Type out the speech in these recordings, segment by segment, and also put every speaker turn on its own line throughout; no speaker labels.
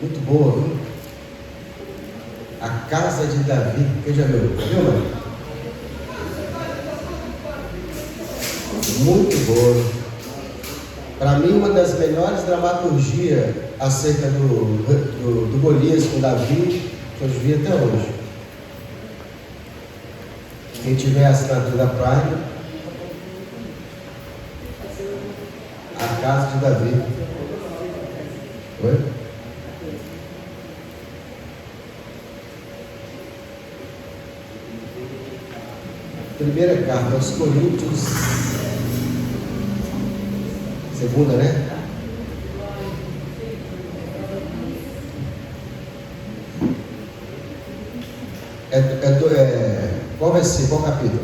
Muito boa, viu? A Casa de Davi. Quem já viu? Viu, mano? Muito boa. Para mim, uma das melhores dramaturgias acerca do Golias com Davi que eu vi até hoje. Quem tiver a assinatura Prime, A Casa de Davi. Oi? Primeira carta aos Coríntios, segunda, né? Qual vai ser? Qual capítulo?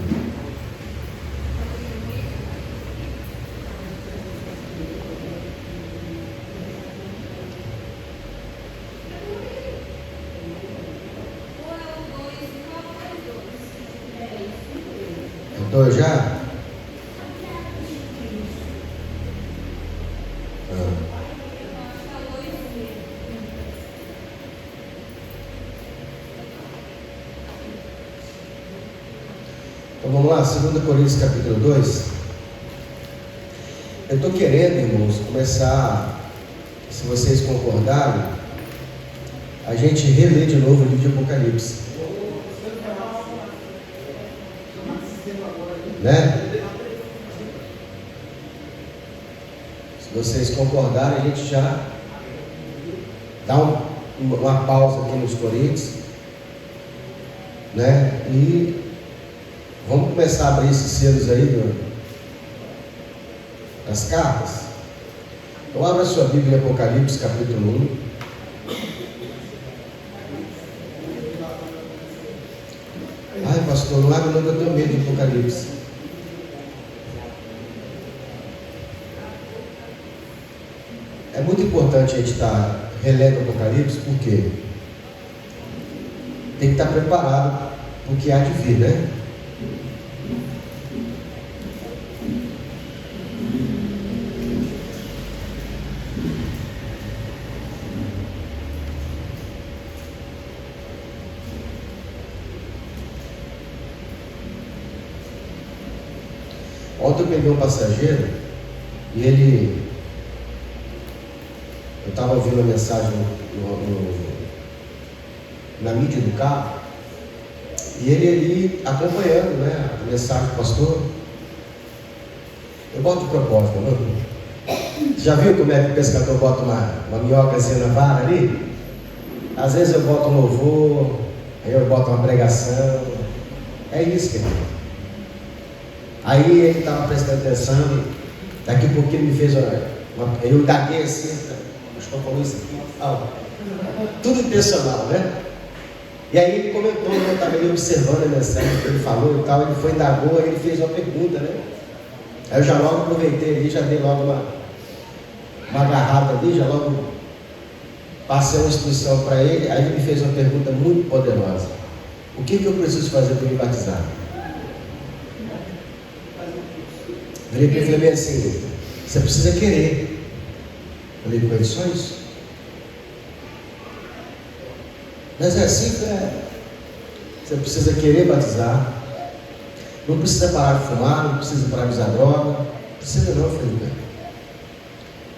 Já? Então vamos lá, 2 Coríntios capítulo 2. Eu estou querendo, irmãos, começar, se vocês concordarem, a gente reler de novo o livro de Apocalipse. Né? Se vocês concordarem, a gente já dá uma pausa aqui nos Coríntios, né? E vamos começar a abrir esses selos aí das cartas. Então abra sua Bíblia em Apocalipse capítulo 1. Ai, pastor, não abre não, que eu tenho medo de Apocalipse. É muito importante a gente estar relendo o Apocalipse, porque tem que estar preparado para o que há de vir, né? Ontem eu peguei um passageiro e eu estava ouvindo a mensagem na mídia do carro, e ele ali acompanhando, né, a mensagem do pastor. Eu boto de propósito, não? Já viu como é que o pescador bota uma minhocazinha na vara ali? Às vezes eu boto um louvor, aí eu boto uma pregação. É isso, querido. Aí ele estava prestando atenção, daqui a pouco ele me fez eu daguei assim, acho que eu falei isso aqui, tudo intencional, né? E aí ele comentou, eu estava ali observando a mensagem que ele falou e tal, ele foi indagou, aí ele fez uma pergunta, né? Aí eu já logo aproveitei ali, já dei logo uma agarrada ali, já logo passei uma instrução para ele, aí ele me fez uma pergunta muito poderosa: o que eu preciso fazer para me batizar? Eu falei assim: você precisa querer. Eu falei com ele: só isso? Mas é assim, você precisa querer batizar, não precisa parar de fumar, não precisa parar de usar droga, não precisa não, Felipe.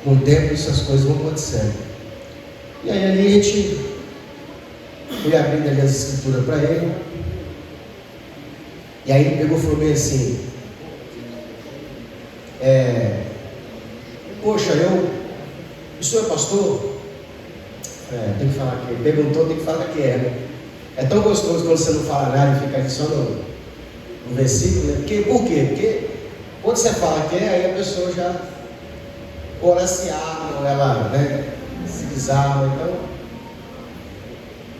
Com o tempo essas coisas vão acontecendo. E aí ali a gente fui abrindo ali as escrituras para ele, e aí ele pegou e falou bem assim: poxa, o senhor é pastor? Tem que falar que ele perguntou, tem que falar que é, né? É tão gostoso quando você não fala nada e fica aqui só no versículo, né? Por quê? Porque quando você fala que é, aí a pessoa já ou ela se arma, ou ela, né, se desarma, então.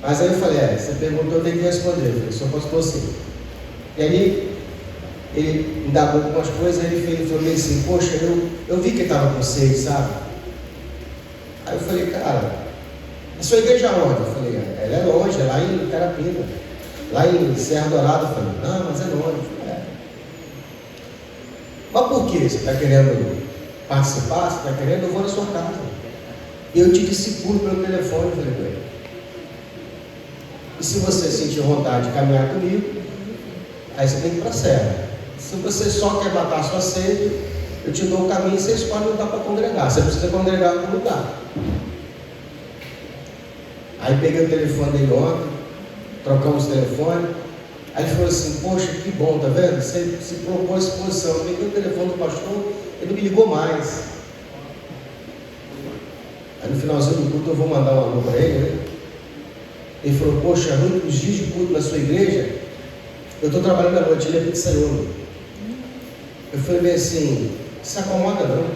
Mas aí eu falei: você perguntou, eu tenho que responder. Eu falei: sou pastor sim. E aí ele indagou algumas coisas, ele falou assim: poxa, eu vi que ele estava com sede, sabe? Aí eu falei: cara, a sua igreja onde? Eu falei: ela é longe, é lá em Carapina, lá em Serra Dourada. Eu falei: não, mas é longe. Eu falei: mas por que? Você está querendo participar? Você está querendo? Eu vou na sua casa. Eu te discipulo pelo telefone, falei com ele. E se você sentir vontade de caminhar comigo, aí você tem que ir para a serra. Se você só quer matar a sua sede, eu te dou o caminho e você escolhe um lugar para congregar. Você precisa congregar em algum lugar. Aí peguei o telefone dele ontem, trocamos o telefone. Aí ele falou assim: poxa, que bom, tá vendo? Você se propôs exposição. Eu peguei o telefone do pastor, ele me ligou mais. Aí no finalzinho do culto eu vou mandar um alô para ele, né? Ele falou: poxa, os dias de culto na sua igreja, eu estou trabalhando à noite, ele é pizzaiolo. Eu falei bem assim: se acomoda não.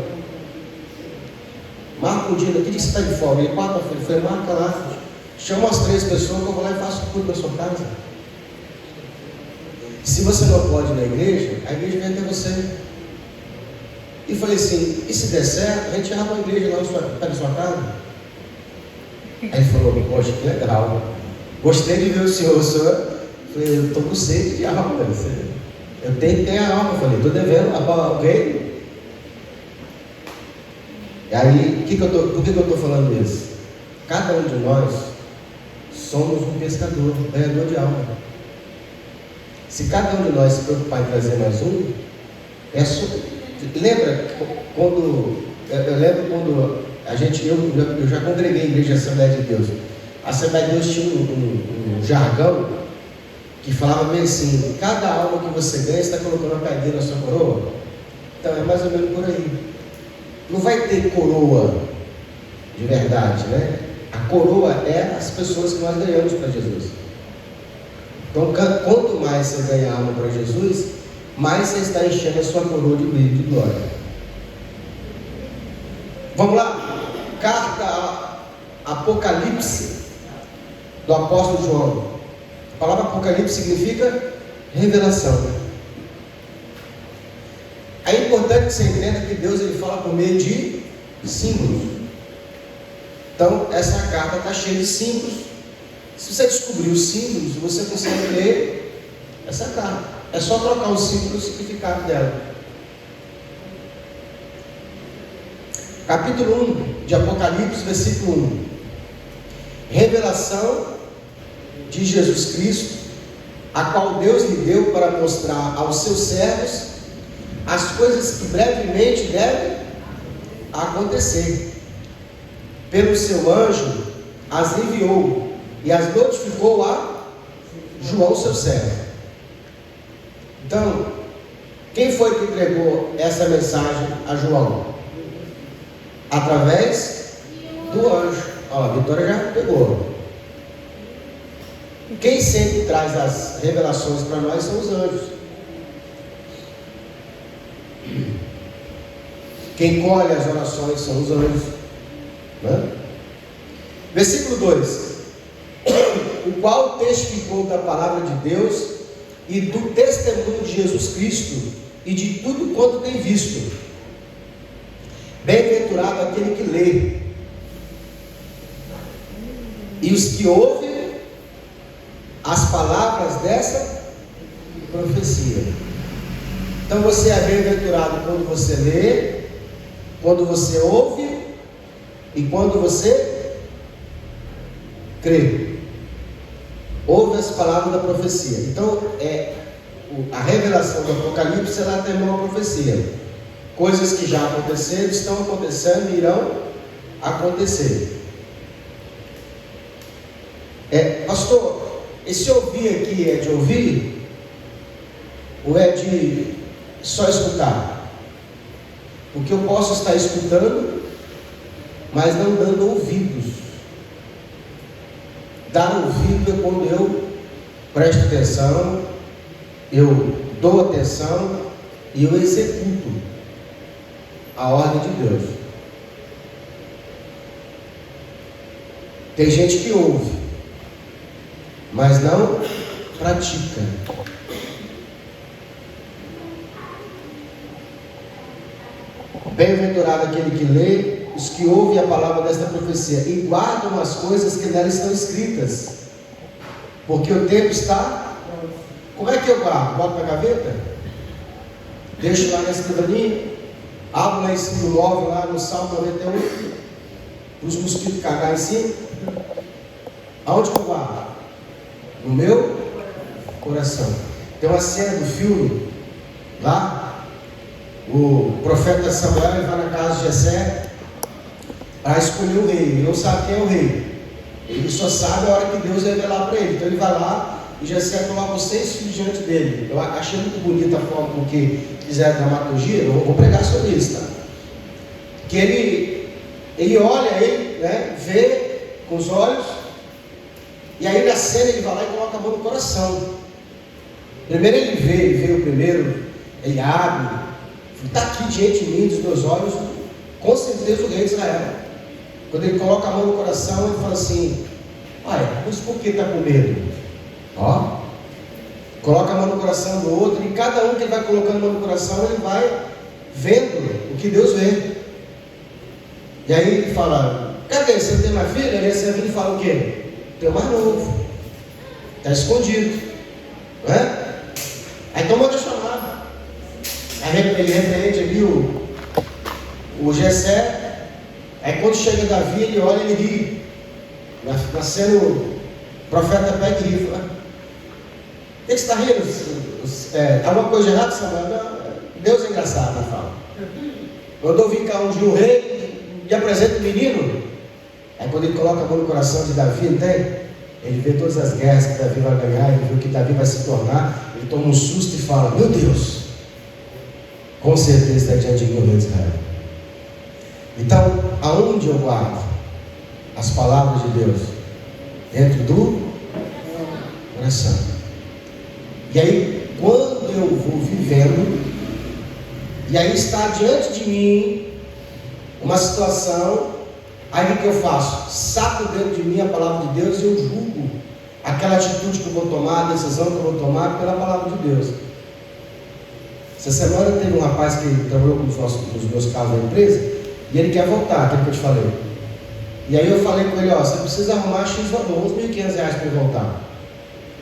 Marca um dia, que dia que você está de folga? Ele: quarta-feira. Eu falei: marca lá, chama as 3 pessoas que eu vou lá e faço culto na sua casa. Se você não pode ir na igreja, a igreja vem até você. E falei assim: e se der certo, a gente abre uma igreja lá perto da sua casa? Aí ele falou: poxa, que legal, gostei de ver o senhor. Falei: eu estou com sede de alma, eu tenho que ter a alma. Falei: estou devendo alguém. E aí, por que eu estou falando isso? Cada um de nós somos um pescador, um ganhador de alma. Se cada um de nós se preocupar em trazer mais um, lembra quando eu já congreguei a igreja Assembleia de Deus. A Assembleia de Deus tinha um jargão que falava meio assim: cada alma que você ganha, você está colocando uma pedrinha na sua coroa. Então é mais ou menos por aí. Não vai ter coroa de verdade, né? A coroa é as pessoas que nós ganhamos para Jesus. Então, quanto mais você ganha alma para Jesus, mais você está enchendo a sua coroa de brilho, de glória. Vamos lá? Carta Apocalipse do apóstolo João. A palavra Apocalipse significa revelação. É importante que você entenda que Deus ele fala por meio de símbolos. Então, essa carta está cheia de símbolos. Se você descobrir os símbolos, você consegue ler essa carta. É só trocar os símbolos e o significado dela. Capítulo 1 de Apocalipse, versículo 1. Revelação de Jesus Cristo, a qual Deus lhe deu para mostrar aos seus servos as coisas que brevemente devem acontecer. Pelo seu anjo as enviou e as notificou a João, seu servo. Então, quem foi que entregou essa mensagem a João? Através do anjo. Ó, a Vitória já pegou. Quem sempre traz as revelações para nós são os anjos. Quem colhe as orações são os anjos, né? Versículo 2: o qual testificou da palavra de Deus e do testemunho de Jesus Cristo e de tudo quanto tem visto. Bem-aventurado aquele que lê e os que ouvem as palavras dessa profecia. Então você é bem-aventurado quando você lê, quando você ouve e quando você crê. Ouve as palavras da profecia. Então a revelação do Apocalipse, ela tem uma profecia. Coisas que já aconteceram, estão acontecendo e irão acontecer. Pastor, esse ouvir aqui é de ouvir? Ou é de só escutar? Porque eu posso estar escutando, mas não dando ouvidos. Dar ouvido é quando eu presto atenção, eu dou atenção e eu executo a ordem de Deus. Tem gente que ouve, mas não pratica. Bem-aventurado aquele que lê, os que ouvem a palavra desta profecia e guardam as coisas que nela estão escritas, porque o tempo está. Como é que eu guardo? Boto na gaveta? Deixo lá na escrivaninha? Abro lá em cima do móvel, lá no Salmo 91? os mosquitos cagar em cima. Aonde que eu guardo? No meu coração. Tem uma cena do filme lá, o profeta Samuel ele vai na casa de Jessé para escolher o rei. Ele não sabe quem é o rei, ele só sabe a hora que Deus revelar para ele. Então ele vai lá e Jessé coloca os 6 filhos diante dele. Eu achei muito bonita a forma com que fizeram a dramaturgia. Eu vou pregar sobre isso, tá? Que ele olha, ele, né, vê com os olhos, e aí na cena ele vai lá e coloca a mão no coração. Primeiro ele vê o primeiro, ele abre, está aqui diante de mim, dos meus olhos, com certeza o rei de Israel. Quando ele coloca a mão no coração, ele fala assim: mas por que está com medo? Ó, coloca a mão no coração do outro, e cada um que ele vai colocando a mão no coração, ele vai vendo o que Deus vê. E aí ele fala: cadê? Você tem mais filha? Aí você vem e fala o quê? Tem mais novo, está escondido, não é? Aí então manda chamar. Aí ele repreende ali o Jessé. Aí quando chega Davi, ele olha e ele ri. Na cena o profeta pega e ri. Fala: o que você está rindo? Alguma coisa errada, Samuel? Não, Deus é engraçado, ele fala. Mandou vir cá um rei e apresenta o menino. Aí quando ele coloca a mão no coração de Davi, ele vê todas as guerras que Davi vai ganhar, ele vê o que Davi vai se tornar, ele toma um susto e fala: meu Deus, com certeza está diante de mim o rei de Israel. Então, aonde eu guardo as palavras de Deus? Dentro do coração. E aí, quando eu vou vivendo, e aí está diante de mim uma situação, aí o que eu faço? Saco dentro de mim a palavra de Deus e eu julgo aquela atitude que eu vou tomar, a decisão que eu vou tomar pela palavra de Deus. Essa semana teve um rapaz que trabalhou com os meus carros da empresa e ele quer voltar, aquilo que eu te falei. E aí eu falei com ele: você precisa arrumar X valor, uns R$1.500 para ele voltar.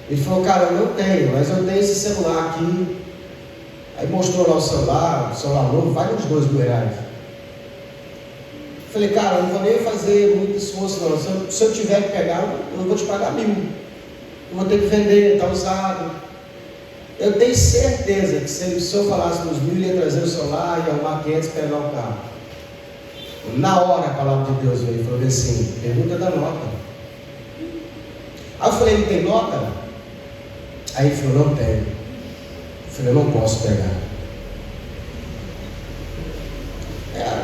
Ele falou: cara, eu não tenho, mas eu tenho esse celular aqui. Aí mostrou lá o celular novo, vale uns R$2.000. Falei: cara, eu não vou nem fazer muito esforço não. Se eu tiver que pegar, eu vou te pagar 1.000. Eu vou ter que vender, está usado. Eu tenho certeza que se eu falasse nos 1.000, ele ia trazer o celular e arrumar 500 para pegar o carro. Na hora a palavra de Deus veio e falou assim: pergunta da nota. Aí eu falei: ele tem nota? Aí ele falou: não tenho. Eu falei: eu não posso pegar.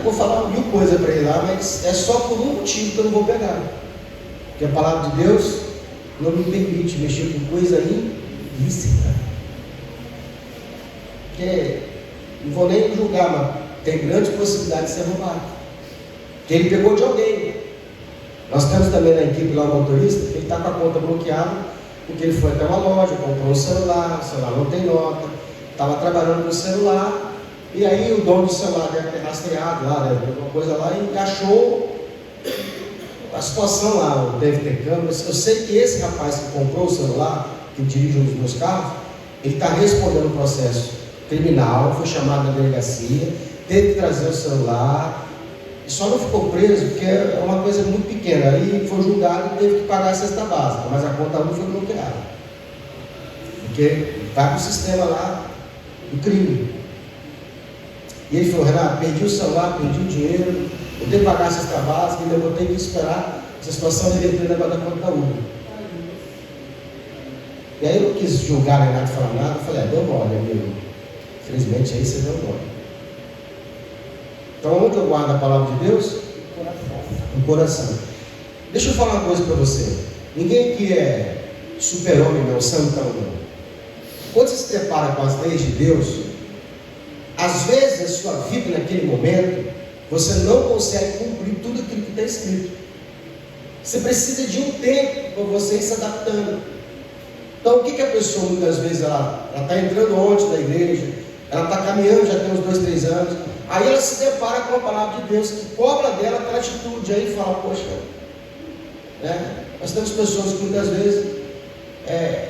Vou falar 1000 coisas para ele lá, mas é só por um motivo que eu não vou pegar. Porque a palavra de Deus não me permite mexer com coisa ilícita. Porque não vou nem julgar, mas tem grande possibilidade de ser roubado. Que ele pegou de alguém. Nós temos também na equipe lá um motorista que ele está com a conta bloqueada, porque ele foi até uma loja, comprou um celular, o celular não tem nota, estava trabalhando com o celular. E aí o dono do celular deve ter rastreado lá, alguma coisa lá, e achou a situação lá, deve ter câmeras. Eu sei que esse rapaz que comprou o celular, que dirige um dos meus carros, ele está respondendo o processo criminal, foi chamado na delegacia, teve que trazer o celular, e só não ficou preso porque é uma coisa muito pequena. Aí foi julgado e teve que pagar a cesta básica, mas a conta não foi bloqueada, porque está com o sistema lá do crime. E ele falou: Renato, perdi o celular, perdi o dinheiro, eu tenho que pagar a cesta básica, e eu vou ter que esperar essa situação reverter o negócio da conta da Uber. E aí eu não quis julgar nem nada, falar nada. Eu falei: deu mole, amigo. Infelizmente aí você deu mole. Então onde eu guardo a palavra de Deus? No coração. Deixa eu falar uma coisa para você. Ninguém aqui é super-homem, não, santão, não. Quando você se depara com as leis de Deus, às vezes a sua vida naquele momento, você não consegue cumprir tudo aquilo que está escrito. Você precisa de um tempo para você ir se adaptando. Então o que a pessoa muitas vezes ela está entrando ontem na igreja, ela está caminhando já tem uns 2, 3 anos, aí ela se depara com a palavra de Deus que cobra dela aquela atitude, aí fala: poxa, nós temos pessoas que muitas vezes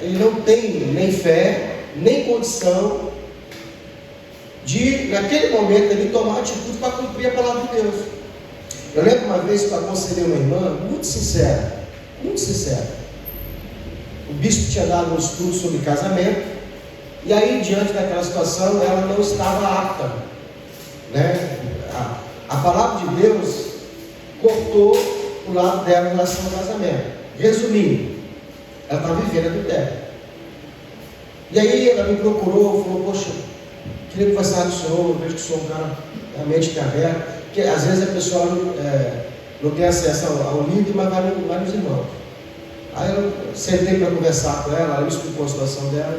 ele não tem nem fé, nem condição de, naquele momento, ele tomar atitude para cumprir a palavra de Deus. Eu lembro uma vez que eu aconselhei uma irmã, muito sincera, muito sincera. O bispo tinha dado um estudo sobre casamento, e aí, diante daquela situação, ela não estava apta, né? A palavra de Deus cortou o lado dela em relação ao casamento. Resumindo, ela estava vivendo adultério. E aí ela me procurou, falou: poxa, queria conversar com o senhor, eu vejo que o senhor é um cara realmente tem aberto, porque às vezes a pessoa não tem acesso ao líder, mas vai nos irmãos. Aí eu sentei para conversar com ela me explicou a situação dela.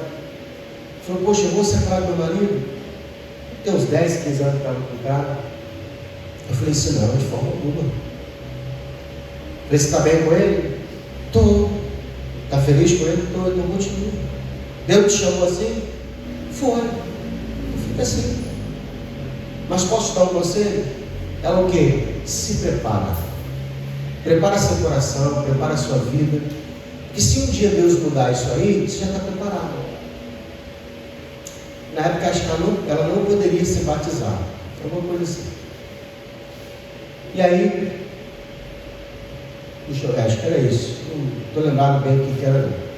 Falou: poxa, eu vou separar do meu marido. Tem uns 10, 15 anos que estava com o cara. Eu falei assim: não, de forma alguma. Falei: você está bem com ele? Estou. Está feliz com ele? Estou. Então continua. Deus te chamou assim? Foi. Fica assim. Mas posso dar um conselho? Ela o quê? Se prepara. Prepara seu coração, prepara sua vida. Porque se um dia Deus mudar isso aí, você já está preparado. Na época, acho que ela não poderia ser batizada. Alguma coisa assim. E aí, acho que era isso. Não estou lembrado bem o que era. Não.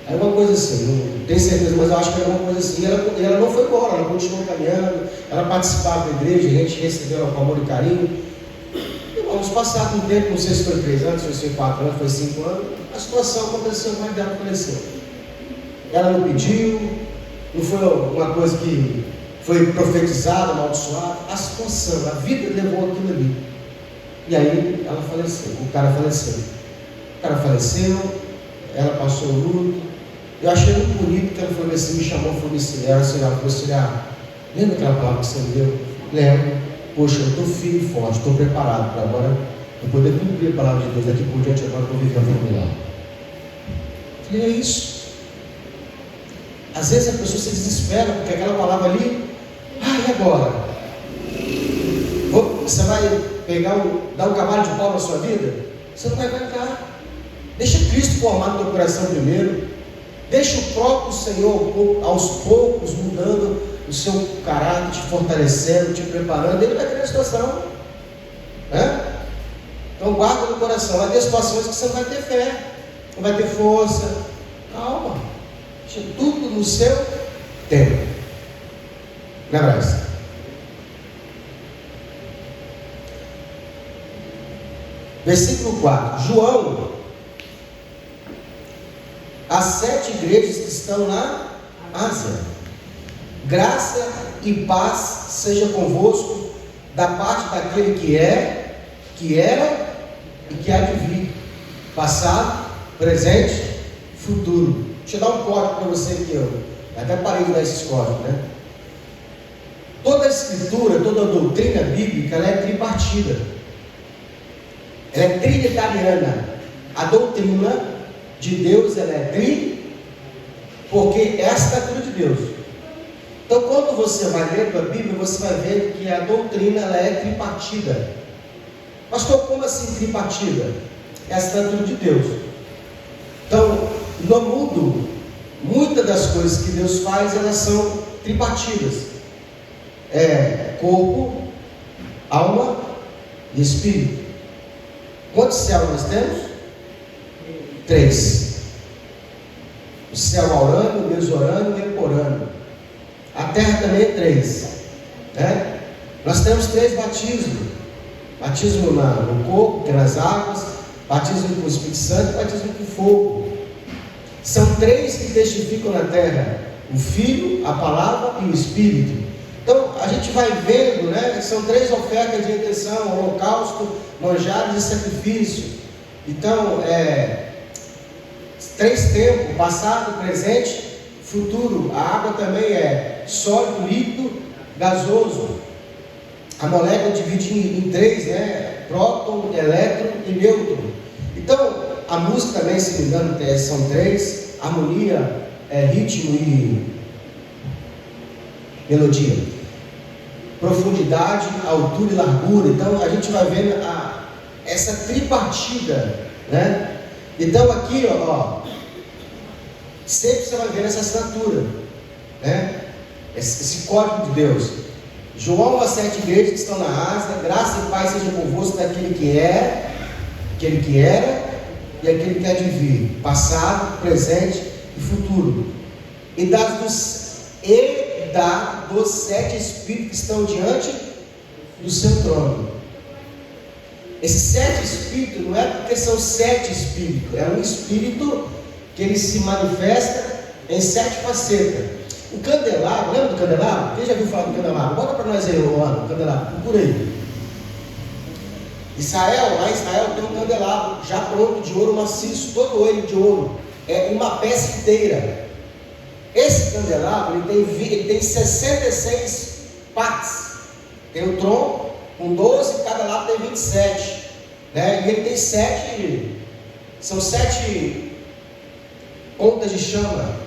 Era uma coisa assim, não tenho certeza, mas eu acho que era uma coisa assim. E ela não foi embora, ela continuou caminhando, ela participava da igreja, a gente recebeu ela com amor e carinho. E vamos passar um tempo, não sei se foi 3 anos, se foi 4 anos, foi 5 anos, a situação aconteceu, o pai dela faleceu. Ela não pediu, não foi uma coisa que foi profetizada, amaldiçoada, a situação, a vida levou aquilo ali. E aí ela faleceu, o cara faleceu. O cara faleceu, ela passou o luto. Eu achei muito bonito que ela falou assim, me chamou, falou assim, ela falou assim: lembra aquela palavra que você me deu? Lembro. Poxa, eu estou firme e forte, estou preparado para agora eu poder cumprir a palavra de Deus daqui por diante, agora para viver a família. E é isso. Às vezes a pessoa se desespera porque aquela palavra ali, e agora? Você vai dar um cavalo de pau na sua vida? Você não vai aguentar. Deixa Cristo formar no teu coração primeiro. Deixa o próprio Senhor aos poucos mudando o seu caráter, te fortalecendo, te preparando. Ele vai ter a situação. Então guarda no coração. Vai ter situações que você não vai ter fé, não vai ter força. Calma. Deixa tudo no seu tempo. Lembra isso? Versículo 4. João, as 7 igrejas que estão na Ásia, graça e paz seja convosco da parte daquele que é, que era e que há de vir, passado, presente, futuro. Deixa eu dar um código para você que eu até parei de dar esses códigos, né? Toda a escritura, toda a doutrina bíblica, ela é tripartida. Ela é trinitariana. A doutrina de Deus, ela é porque é a assinatura de Deus. Então, quando você vai ler a Bíblia, você vai ver que a doutrina, ela é tripartida. Pastor, como assim tripartida? É a assinatura de Deus. Então, no mundo, muitas das coisas que Deus faz, elas são tripartidas. Corpo, alma e espírito. Quantos céus nós temos? 3. O céu aurânio, o mesorânio e o eporânio. A terra também é 3. Né? Nós temos 3 batismos. Batismo no corpo, que é nas águas, batismo com o Espírito Santo e batismo com fogo. São 3 que testificam na terra: o Filho, a Palavra e o Espírito. Então a gente vai vendo, né? São 3 ofertas de intenção: holocausto, manjares e sacrifício. Então 3 tempos: passado, presente, futuro. A água também é sólido, líquido, gasoso. A molécula divide em 3, né? Próton, elétron e nêutron. Então a música também, se não me engano, são 3: harmonia, ritmo e melodia. Profundidade, altura e largura. Então a gente vai vendo essa tripartida, né? Então aqui, sempre você vai ver essa assinatura, né? Esse código de Deus. João às 7 igrejas que estão na Ásia, graça e paz seja convosco daquele que é, aquele que era e aquele que há de vir, passado, presente e futuro. E da dos 7 espíritos que estão diante do seu trono. Esses 7 espíritos não é porque são 7 espíritos, é um espírito que ele se manifesta em 7 facetas. O candelabro, lembra do candelabro? Quem já viu falar do candelabro? Bota para nós aí, o candelabro, procura aí. Lá em Israel tem um candelabro já pronto de ouro maciço, todo ele de ouro, é uma peça inteira. Esse candelabro ele tem 66 partes, tem o tronco com 12, cada lado tem 27, né? E ele tem 7, são 7 pontas de chama.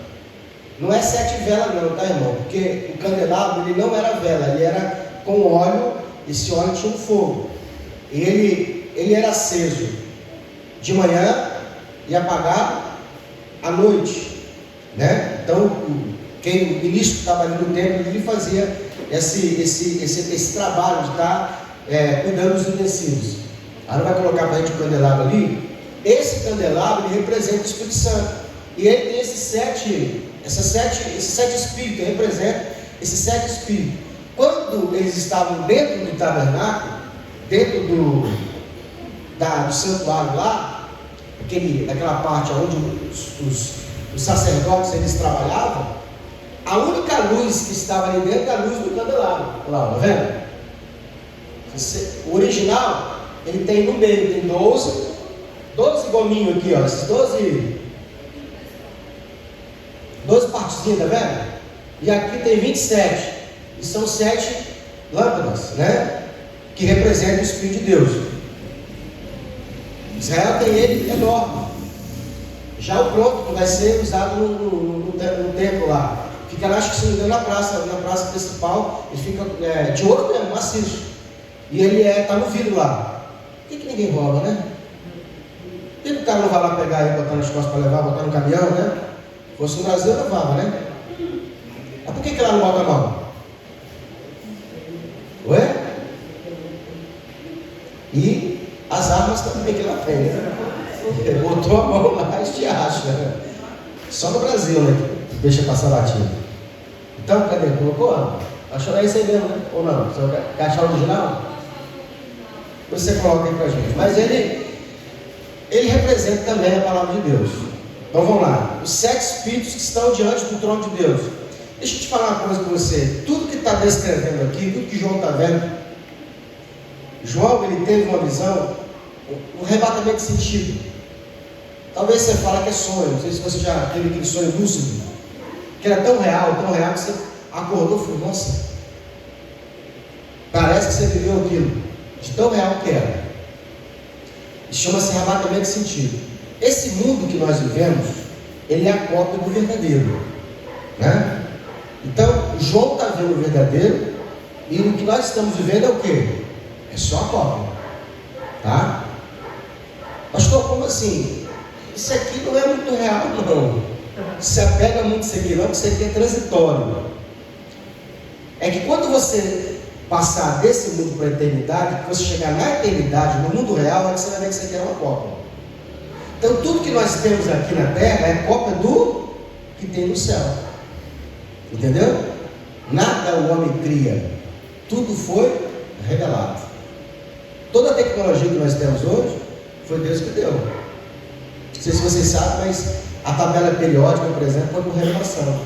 Não é 7 velas não, tá, irmão? Porque o candelabro ele não era vela, ele era com óleo. Esse óleo tinha um fogo. E ele era aceso de manhã e apagado à noite, né? Então, o ministro que estava ali no templo, ele fazia esse trabalho de estar cuidando dos utensílios. Aí não vai colocar para a gente o candelabro ali. Esse candelabro ele representa o Espírito Santo. E ele tem esses sete espíritos, representa esses 7 espíritos. Quando eles estavam dentro do tabernáculo, dentro do santuário lá, daquela parte onde os sacerdotes eles trabalhavam, a única luz que estava ali dentro é a luz do candelabro. Lá, tá vendo? O original, ele tem no meio, tem 12 gominhos aqui, ó, esses 12 partezinhas, tá vendo? E aqui tem 27, e são 7 lâmpadas, né? Que representam o Espírito de Deus. Israel tem ele enorme. Já o pronto que vai ser usado no templo lá. Fica lá, acho que se não me engano, na praça principal, ele fica de ouro mesmo, maciço. E ele está no vidro lá. Por que ninguém rouba, né? Por que o cara não vai lá pegar e botar nas costas para levar, botar no caminhão, né? Se fosse no Brasil, levava, né? Mas por que lá não bota a mão? Ué? E as armas também que lá tem, né? Botou a mão lá e te acha, né? Só no Brasil, né? Deixa passar batido. Então, cadê? Colocou? Achou aí isso aí mesmo, né? Ou não? Você quer achar o original? Você coloca aí pra gente. Mas ele representa também a palavra de Deus. Então vamos lá. Os 7 espíritos que estão diante do trono de Deus. Deixa eu te falar uma coisa com você. Tudo que está descrevendo aqui, tudo que João está vendo, João ele teve uma visão, um arrebatamento de sentido. Talvez você fale que é sonho. Não sei se você já teve aquele sonho lúcido, que era tão real que você acordou e falou, nossa, parece que você viveu aquilo, de tão real que era. Chama-se arrebatamento de sentido. Esse mundo que nós vivemos, ele é a cópia do verdadeiro, né? Então, João está vendo o verdadeiro, e o que nós estamos vivendo é o quê? É só a cópia, tá? Pastor, como assim? Isso aqui não é muito real, não. Se apega muito isso aqui, não, porque isso aqui é transitório. É que quando você passar desse mundo para a eternidade, que você chegar na eternidade, no mundo real, é que você vai ver que isso aqui é uma cópia. Então, tudo que nós temos aqui na terra é cópia do que tem no céu. Entendeu? Nada o homem cria, tudo foi revelado. Toda a tecnologia que nós temos hoje foi Deus que deu. Não sei se vocês sabem, mas a tabela periódica, por exemplo, foi por revelação.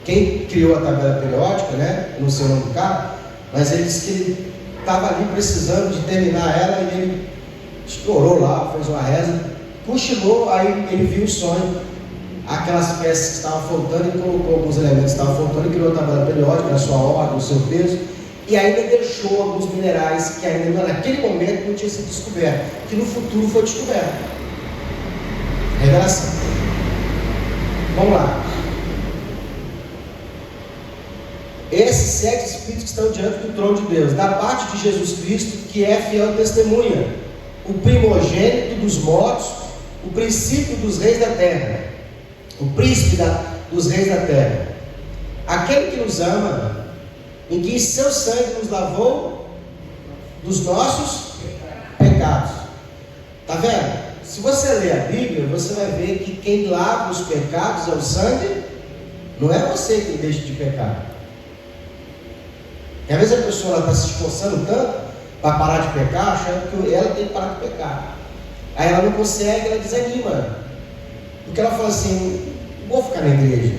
Quem criou a tabela periódica, né? Não sei o nome do cara, mas ele disse que ele estava ali precisando de terminar ela e ele explorou lá, fez uma reza, cochilou, aí ele viu o sonho, aquelas peças que estavam faltando, e colocou alguns elementos que estavam faltando, e criou a tabela periódica, a sua ordem, o seu peso, e ainda deixou alguns minerais que ainda naquele momento não tinham sido descobertos, que no futuro foi descoberto. Revelação. Vamos lá. Esses 7 espíritos que estão diante do trono de Deus, da parte de Jesus Cristo, que é fiel testemunha, o primogênito dos mortos, o princípio dos reis da terra, o príncipe dos reis da terra, aquele que nos ama em que seu sangue nos lavou dos nossos pecados. Está vendo? Se você ler a Bíblia, você vai ver que quem lava os pecados é o sangue, não é você quem deixa de pecar. E às vezes a pessoa está se esforçando tanto para parar de pecar, achando que ela tem que parar de pecar. Aí ela não consegue, ela desanima. Porque ela fala assim: não vou ficar na igreja.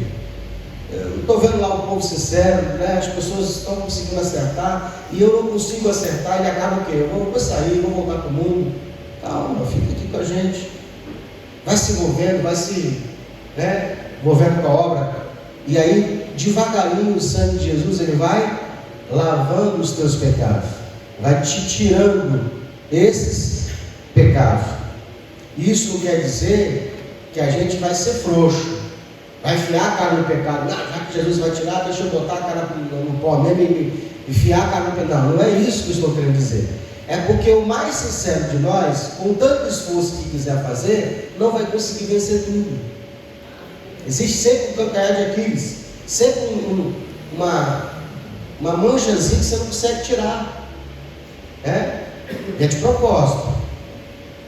Eu estou vendo lá um povo sincero, né? As pessoas estão conseguindo acertar e eu não consigo acertar, e acaba o quê? Eu vou sair, vou voltar para o mundo. Calma, fica aqui com a gente. Vai se envolvendo, vai se envolvendo com a obra. E aí, devagarinho, o sangue de Jesus, ele vai lavando os teus pecados, vai te tirando esses pecados. Isso não quer dizer que a gente vai ser frouxo, vai enfiar a cara no pecado. Não, já que Jesus vai tirar, deixa eu botar a cara no pó mesmo e enfiar a cara no pecado. Não é isso que eu estou querendo dizer. É porque o mais sincero de nós, com tanto esforço que quiser fazer, não vai conseguir vencer tudo. Existe sempre um calcanhar de Aquiles, sempre uma manchazinha que você não consegue tirar. É de propósito,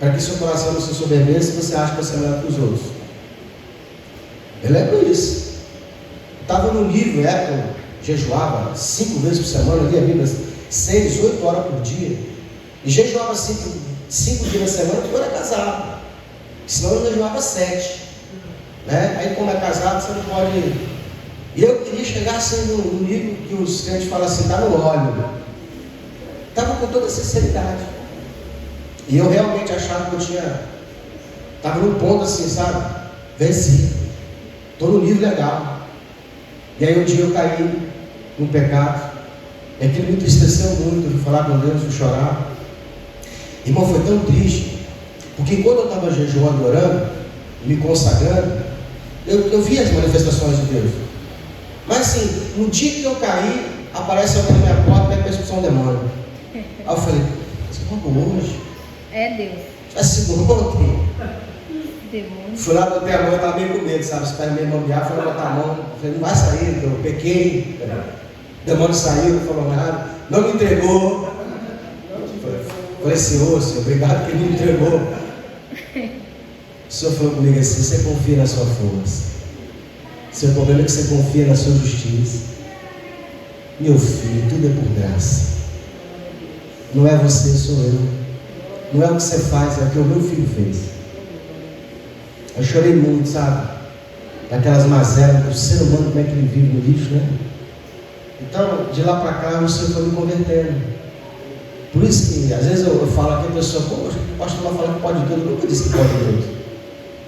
para que seu coração não se soberbeça e você acha que você é melhor que os outros. Eu lembro isso. Estava no nível, eu jejuava 5 vezes por semana, lia a Bíblia 6, 8 horas por dia. E jejuava 5 dias na semana porque eu era casado. Senão eu jejuava 7. Aí como é casado, você não pode. E eu queria chegar assim no nível que os crentes falam assim, está no óleo. Estava com toda sinceridade. E eu realmente achava que eu tinha. Estava num ponto assim, sabe? Venci. Estou no nível legal. E aí um dia eu caí no pecado. E aquilo me entristeceu muito. Eu fui falar com Deus, fui chorar. Irmão, foi tão triste. Porque quando eu estava jejuando, orando, me consagrando, eu vi as manifestações de Deus. Mas assim, no dia que eu caí, aparece alguém na minha porta e pede para expulsar um demônio. Aí eu falei, você roubou hoje?
É Deus.
Tivesse sido ontem.
Demônio.
Fui lá, botei a mão, eu estava meio com medo, sabe? Os pés meio bombeados, fui lá botar a mão. Falei, não vai sair, eu pequei. O demônio saiu, não falou nada, não me entregou. Falei, Senhor, obrigado que me entregou. O Senhor falou comigo assim: você confia na sua força. Seu problema é que você confia na sua justiça. Meu filho, tudo é por graça. Não é você, sou eu. Não é o que você faz, é o que o meu filho fez. Eu chorei muito, sabe? Daquelas mazelas do ser humano, como é que ele vive no lixo, né? Então, de lá para cá, o Senhor foi me convertendo. Por isso que, às vezes eu falo aqui, a pessoa, pô, o pastor vai falar que pode tudo. Eu nunca disse que pode tudo.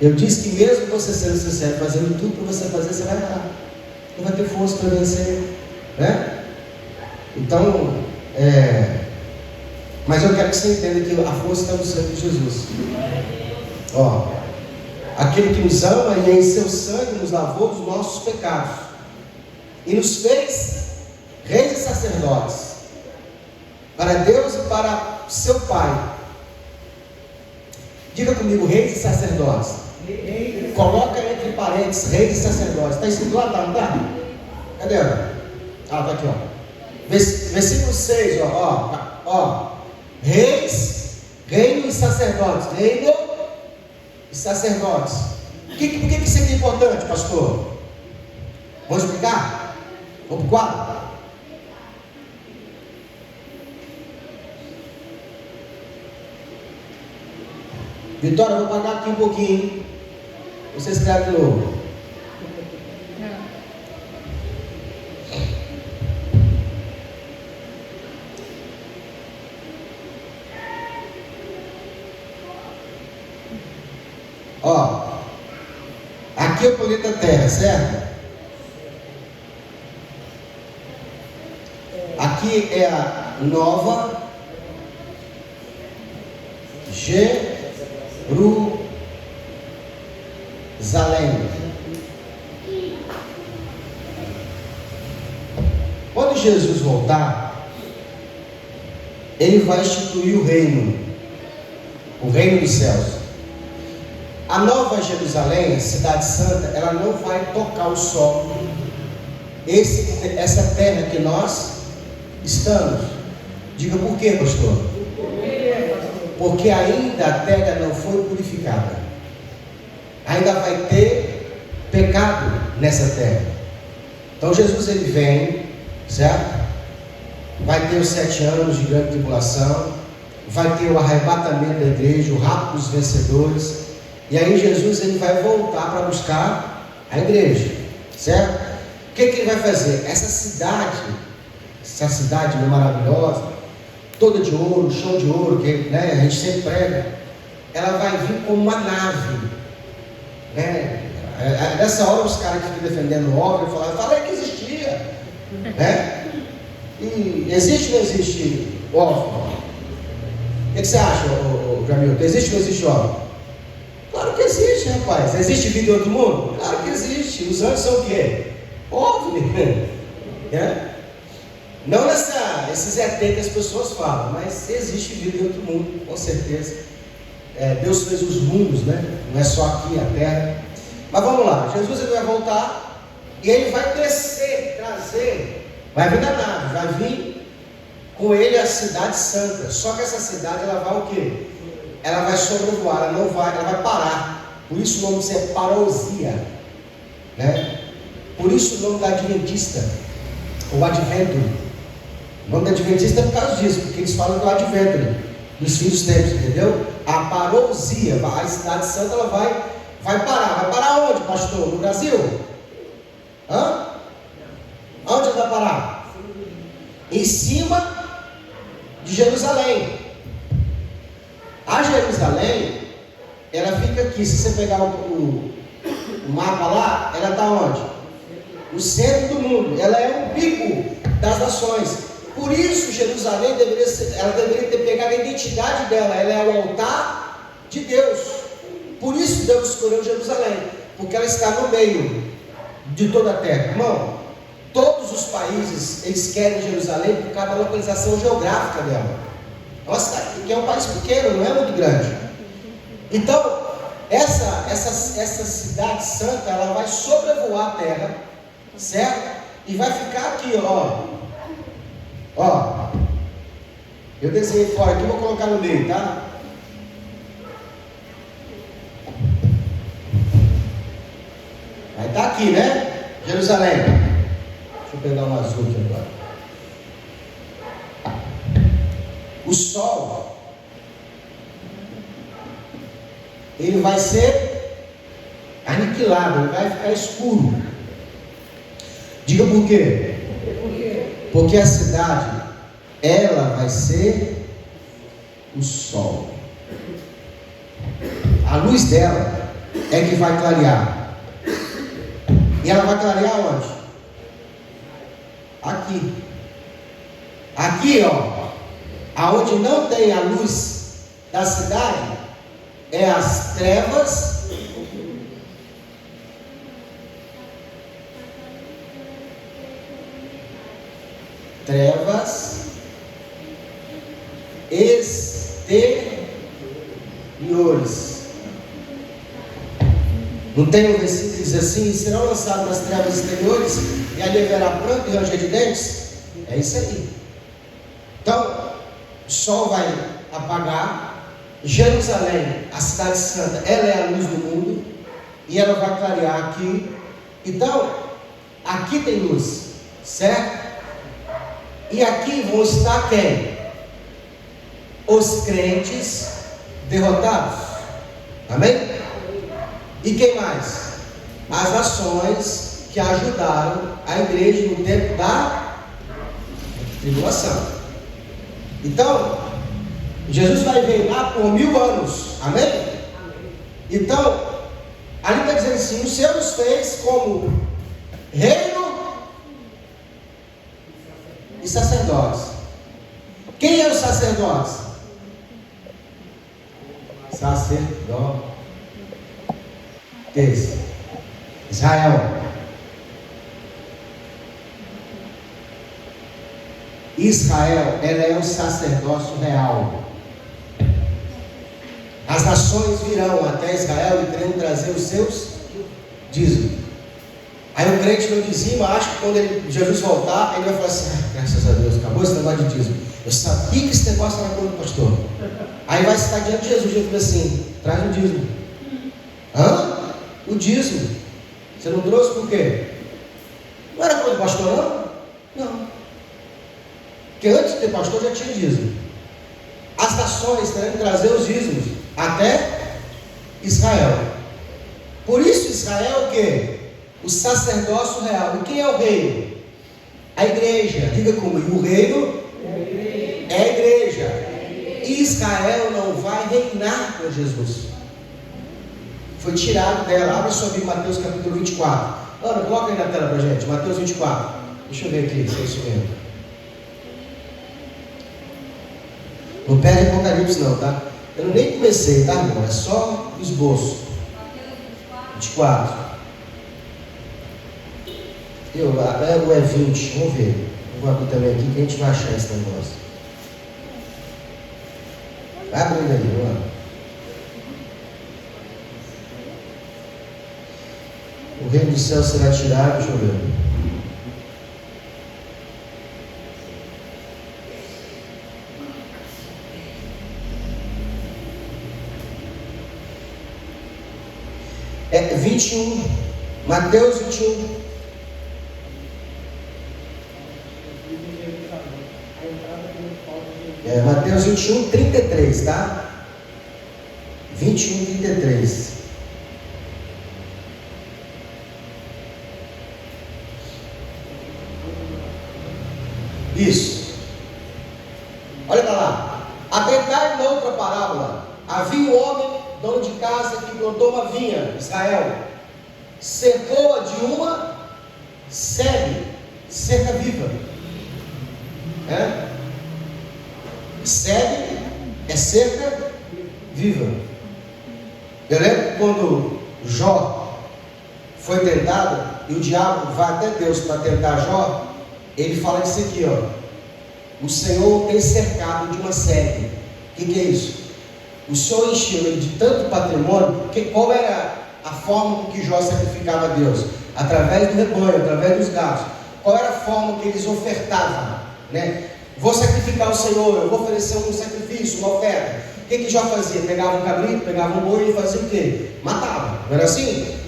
Eu disse que mesmo você sendo sincero, fazendo tudo para você fazer, você vai errar. Não vai ter força para vencer, né? Então, mas eu quero que você entenda que a força está no sangue de Jesus. Aquele que nos ama e em seu sangue nos lavou dos nossos pecados e nos fez reis e sacerdotes para Deus e para seu Pai. Diga comigo, reis e sacerdotes. Coloca entre parênteses, reis e sacerdotes. Está escrito lá, não está? Cadê? Está aqui, versículo 6, reis, reino e sacerdotes. Reino e sacerdotes. Por que isso aqui é importante, pastor? Vamos explicar? Vamos para o quadro? Vitória, eu vou pagar aqui um pouquinho, hein? Você escreve de novo. Aqui é o planeta Terra, certo? Aqui é a Nova Jerusalém. Quando Jesus voltar, Ele vai instituir o reino dos céus. A Nova Jerusalém, a cidade santa, ela não vai tocar o solo. Essa terra que nós Estamos. Diga por quê, pastor? Porque ainda a terra não foi purificada. Ainda vai ter pecado nessa terra. Então Jesus ele vem, certo? Vai ter os 7 anos de grande tribulação. Vai ter o arrebatamento da igreja, o rapto dos vencedores. E aí Jesus ele vai voltar para buscar a igreja, certo? O que ele vai fazer? Essa cidade maravilhosa, toda de ouro, show de ouro, que a gente sempre prega, ela vai vir como uma nave, né? Nessa hora os caras que ficam defendendo o OVNI falaram, falei que existia, né? E existe ou não existe OVNI? O que você acha, Jamilton? Existe ou não existe OVNI? Claro que existe, rapaz. Existe vida em outro mundo? Claro que existe. Os anjos são o quê? OVNI. Né? Não esses ET que as pessoas falam, mas existe vida em outro mundo, com certeza. Deus fez os mundos, né? Não é só aqui a terra. Mas vamos lá, Jesus ele vai voltar e ele vai descer, trazer, vai vir na nave, vai vir com ele a cidade santa. Só que essa cidade ela vai o quê? Ela vai sobrevoar, ela vai parar. Por isso o nome é parousia, né? Por isso o nome da Adventista, o Advento. O nome da Adventista é por causa disso, porque eles falam do Advento, dos fins dos tempos, entendeu? A parousia, a cidade santa, ela vai parar. Vai parar onde, pastor? No Brasil? Onde ela vai parar? Em cima de Jerusalém. A Jerusalém, ela fica aqui. Se você pegar o mapa lá, ela está onde? No centro do mundo. Ela é o pico das nações. Por isso Jerusalém ela deveria ter pegado a identidade dela. Ela é o altar de Deus. Por isso Deus escolheu Jerusalém, porque ela está no meio de toda a terra. Irmão, todos os países eles querem Jerusalém por causa da localização geográfica dela. É uma cidade que é um país pequeno, não é muito grande. Então essa cidade santa, ela vai sobrevoar a terra, certo? E vai ficar aqui, ó. Eu desenhei fora aqui, vou colocar no meio, tá? Vai estar aqui, né? Jerusalém. Deixa eu pegar um azul aqui agora. O sol, ele vai ser aniquilado, ele vai ficar escuro. Diga por quê? Porque a cidade, ela vai ser o sol. A luz dela é que vai clarear. E ela vai clarear onde? Aqui. Aqui, ó. Aonde não tem a luz da cidade, é as trevas exteriores. Não tem um versículo que diz assim: serão lançados nas trevas exteriores e ali haverá pranto e ranger de dentes? É isso aí. Então o sol vai apagar. Jerusalém, a cidade santa, ela é a luz do mundo e ela vai clarear aqui. Então aqui tem luz, certo? E aqui vão estar quem? Os crentes derrotados. Amém? E quem mais? As nações que ajudaram a igreja no tempo da tribulação. Então, Jesus vai reinar por 1000 anos. Amém? Então, ali está dizendo assim: o Senhor nos fez como reino e sacerdotes. Quem é os sacerdotes? Sacerdotes. Israel. Israel, ela é o sacerdócio real. As nações virão até Israel e terão trazer os seus dízimos. Aí o crente não dizima, acha que quando Jesus voltar, ele vai falar assim: graças a Deus, acabou esse negócio de dízimo. Eu sabia que esse negócio era coisa do pastor. Aí vai estar diante de Jesus, Jesus assim: traz o dízimo. Hã? O dízimo. Você não trouxe por quê? Não era coisa do pastor, não? Não. Porque antes de ter pastor já tinha dízimo. As nações querem trazer os dízimos até Israel. Por isso Israel é o quê? O sacerdócio real. E quem é o reino? A igreja. Diga comigo: o reino é a igreja. E Israel não vai reinar com Jesus. Foi tirado dela. Abre sua Bíblia, Mateus capítulo 24. Ana, coloca aí na tela pra gente, Mateus 24. Deixa eu ver aqui se é isso mesmo. Não perde Apocalipse não, tá? Eu nem comecei, tá, irmão? É só o esboço. 24. Ou é 20? Vamos ver. Vou abrir também aqui que a gente vai achar esse negócio. Vai abrindo aí, vamos lá. O reino do céu será tirado, deixa eu ver. É 21, Mateus 21. Mateus 21, 33, tá? 21, 33. Isso. Olha para lá. Atentai na outra parábola. Havia um homem, dono de casa, que plantou uma vinha, Israel. Cercou-a de uma cerca viva. Segue é cerca viva. Eu lembro quando Jó foi tentado, e o diabo vai até Deus para tentar Jó. Ele fala isso aqui, ó: o Senhor tem cercado de uma segue. O que é isso? O Senhor encheu ele de tanto patrimônio, porque qual era a forma com que Jó sacrificava a Deus? Através do rebanho, através dos gados. Qual era a forma que eles ofertavam, né? Vou sacrificar o Senhor, eu vou oferecer um sacrifício, uma oferta. O que Jó fazia? Pegava um cabrito, pegava um boi e fazia o quê? Matava, não era assim?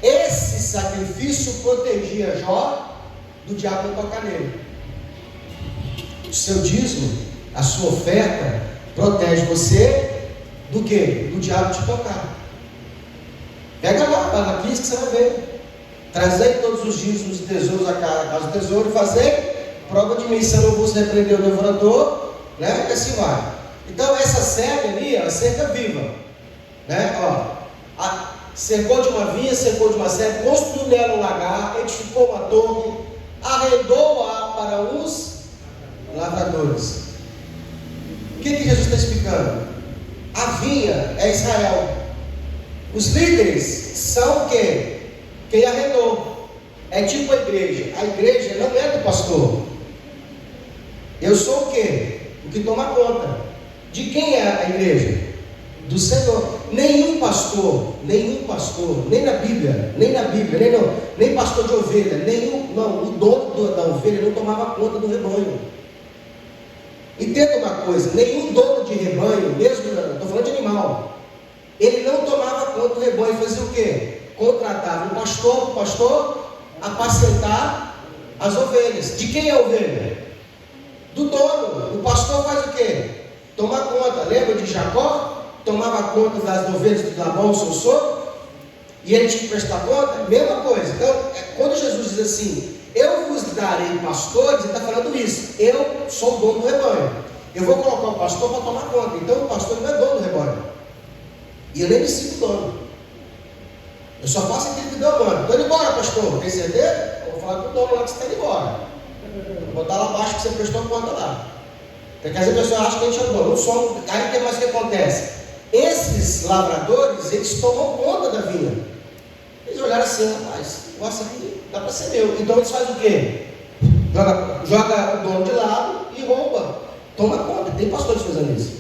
Esse sacrifício protegia Jó do diabo não tocar nele. O seu dízimo, a sua oferta, protege você do quê? Do diabo te tocar. Pega lá, Malaquias, que você vai ver. Trazei todos os dízimos e tesouros à casa do tesouro e fazer prova de mim, se eu não vos repreender o devorador, né? E assim vai. Então essa cerca ali é a cerca viva, né? Cercou de uma vinha, cercou de uma cerca, construiu nela um lagar, edificou uma torre, arredou-a para os lavradores. O que Jesus está explicando? A vinha é Israel. Os líderes são o quê? Quem arredou. É tipo a igreja. A igreja não é do pastor. Eu sou o quê? O que toma conta. De quem é a igreja? Do Senhor. Nenhum pastor, nem na Bíblia, nem pastor de ovelha, o dono da ovelha não tomava conta do rebanho. Entenda uma coisa: nenhum dono de rebanho, mesmo, estou falando de animal, ele não tomava conta do rebanho. Fazia o quê? Contratava um pastor, para o pastor apacentar as ovelhas. De quem é a ovelha? Do dono. O pastor faz o quê? Toma conta. Lembra de Jacó? Tomava conta das ovelhas de Labão, seu sogro, e ele tinha que prestar conta. Mesma coisa. Então, quando Jesus diz assim: eu vos darei pastores, ele está falando isso. Eu sou o dono do rebanho. Eu vou colocar o pastor para tomar conta. Então o pastor não é dono do rebanho. E eu nem me sinto dono. Eu só faço aquilo que Deus manda. Estou indo embora, pastor. Tem certeza? Eu vou falar com o dono lá que você está indo embora. Vou botar lá abaixo que você prestou conta lá. Porque às vezes a pessoa acha que a gente é dono. Não somos. Aí o que mais que acontece? Esses lavradores, eles tomam conta da vinha. Eles olharam assim: rapaz, nossa, aqui dá para ser meu. Então eles fazem o quê? Joga o dono de lado e rouba. Toma conta. Tem pastores fazendo isso.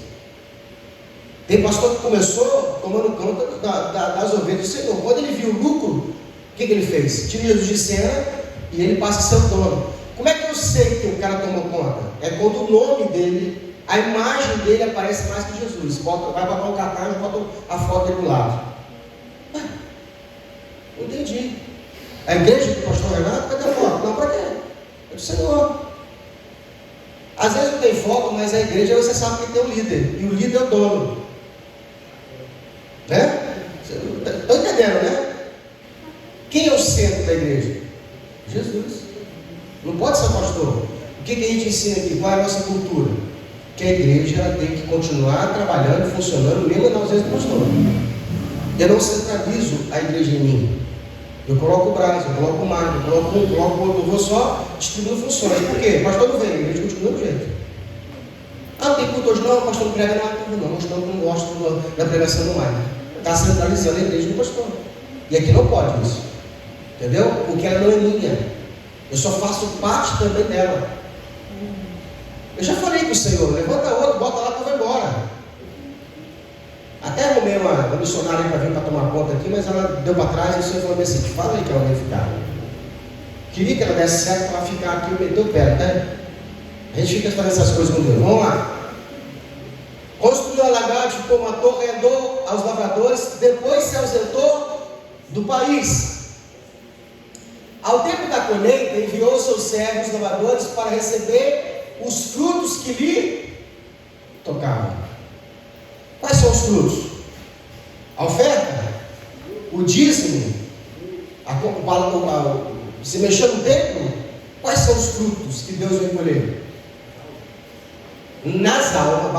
Tem pastor que começou tomando conta das ovelhas do Senhor. Quando ele viu o lucro, que ele fez? Tira Jesus de cena e ele passa a ser o dono. Como é que eu sei que o cara tomou conta? É quando o nome dele, a imagem dele aparece mais que Jesus. Vai botar um cartaz e bota a foto dele do lado. Não entendi. A igreja do pastor Renato, cadê a foto? Não, para quê? É do Senhor. Às vezes não tem foto, mas a igreja você sabe que tem um líder. E o líder é o dono. Né? Estão entendendo, né? Quem é o centro da igreja? Jesus. Não pode ser pastor. O que a gente ensina aqui? Qual é a nossa cultura? Que a igreja ela tem que continuar trabalhando, funcionando, mesmo na ausência do pastor. Eu não centralizo a igreja em mim. Eu coloco o braço, eu coloco o marco, eu coloco um, coloco o outro, eu vou só distribuindo funções. Por quê? O pastor não vem, a igreja continua do jeito. Ah, não tem culto hoje não, o pastor não prega nada, não, o pastor não gosta da pregação no mar. Está centralizando a igreja do pastor. E aqui não pode isso. Entendeu? Porque ela não é minha. Eu só faço parte também dela. Eu já falei com o Senhor, levanta outro, bota lá que eu vou embora. Até arrumei uma missionária para vir para tomar conta aqui, mas ela deu para trás e o Senhor falou assim: fala aí que ela vai ficar. Queria que ela desse certo para ficar aqui, eu meteu o pé, né? A gente fica fazendo essas coisas com Deus. Vamos lá. Construiu a lagarde, ficou uma torre, andou aos lavradores, depois se ausentou do país. Ao tempo da colheita, enviou seus servos lavradores para receber os frutos que lhe tocavam. Quais são os frutos? A oferta, o dízimo, se mexer no templo. Quais são os frutos que Deus vai colher? Nas almas,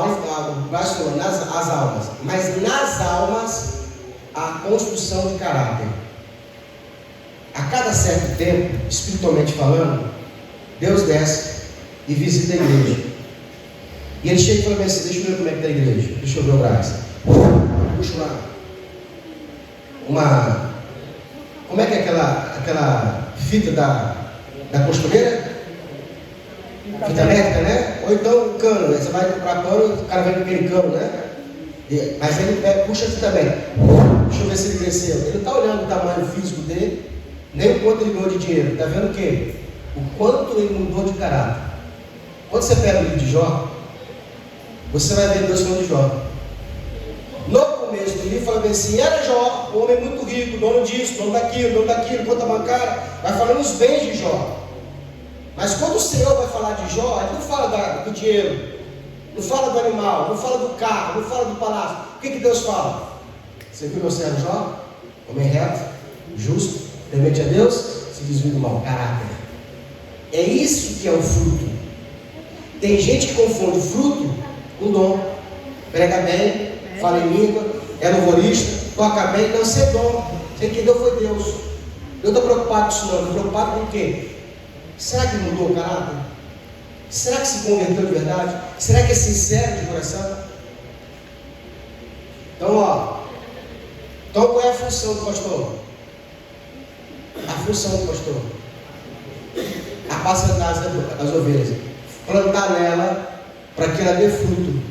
as almas, mas nas almas, a construção de caráter. A cada certo tempo, espiritualmente falando, Deus desce e visita a igreja. E ele chega e fala assim: deixa eu ver como é que está a igreja. Deixa eu ver o braço. Puxa como é que é aquela fita da costureira? Fita métrica, né? Ou então um cano, né? Você vai comprar pano, o cara vem com aquele cano, né? Mas ele puxa aqui também. Deixa eu ver se ele cresceu. Ele não está olhando o tamanho físico dele, nem o quanto ele ganhou de dinheiro. Está vendo o quê? O quanto ele mudou de caráter. Quando você pega o livro de Jó, você vai ver Deus falando de Jó. No começo do livro fala bem assim: era Jó, um homem muito rico, dono disso, dono daquilo, conta bancária. Vai falando os bens de Jó. Mas quando o Senhor vai falar de Jó, ele não fala do dinheiro, não fala do animal, não fala do carro, não fala do palácio. O que Deus fala? Você viu meu servo Jó? Homem reto, justo, temente a Deus, se desvia do mal, caráter. É isso que é o fruto. Tem gente que confunde fruto com dom. Prega bem, fala em língua, é louvorista, toca bem, não ser dom. Você que deu foi Deus. Eu estou preocupado com isso não, estou preocupado com o quê? Será que mudou o caráter? Será que se converteu de verdade? Será que é sincero de coração? Então, qual é a função do pastor? A função do pastor: apacentar as ovelhas, plantar nela para que ela dê fruto.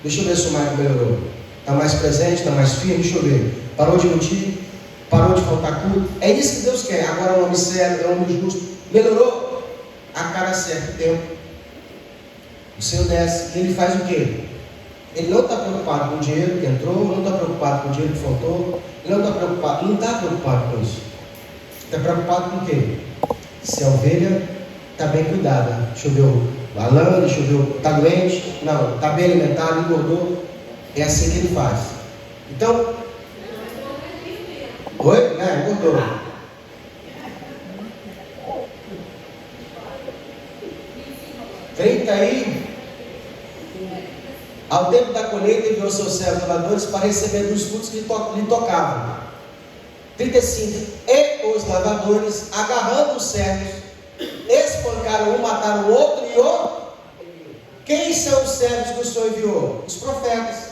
Deixa eu ver se o Marco melhorou. Está mais presente, está mais firme, deixa eu ver. Parou de mentir, parou de faltar culto. É isso que Deus quer. Agora é um homem sério, é um homem justo. Melhorou? A cada certo tempo o Senhor desce e ele faz o quê? Ele não está preocupado com o dinheiro que entrou, não está preocupado com o dinheiro que faltou, ele não está preocupado com isso. Está preocupado com o quê? Se a ovelha está bem cuidada. Deixa eu ver o Alan, deixa eu ver, está doente? Não, está bem alimentado, engordou. É assim que ele faz. Então, oi? Engordou. Ao tempo da colheita, enviou seus servos lavradores para receber dos frutos que lhe tocavam. 35. E os lavradores, agarrando os servos, espancaram um, mataram o outro e o... Quem são os servos que o Senhor enviou? Os profetas.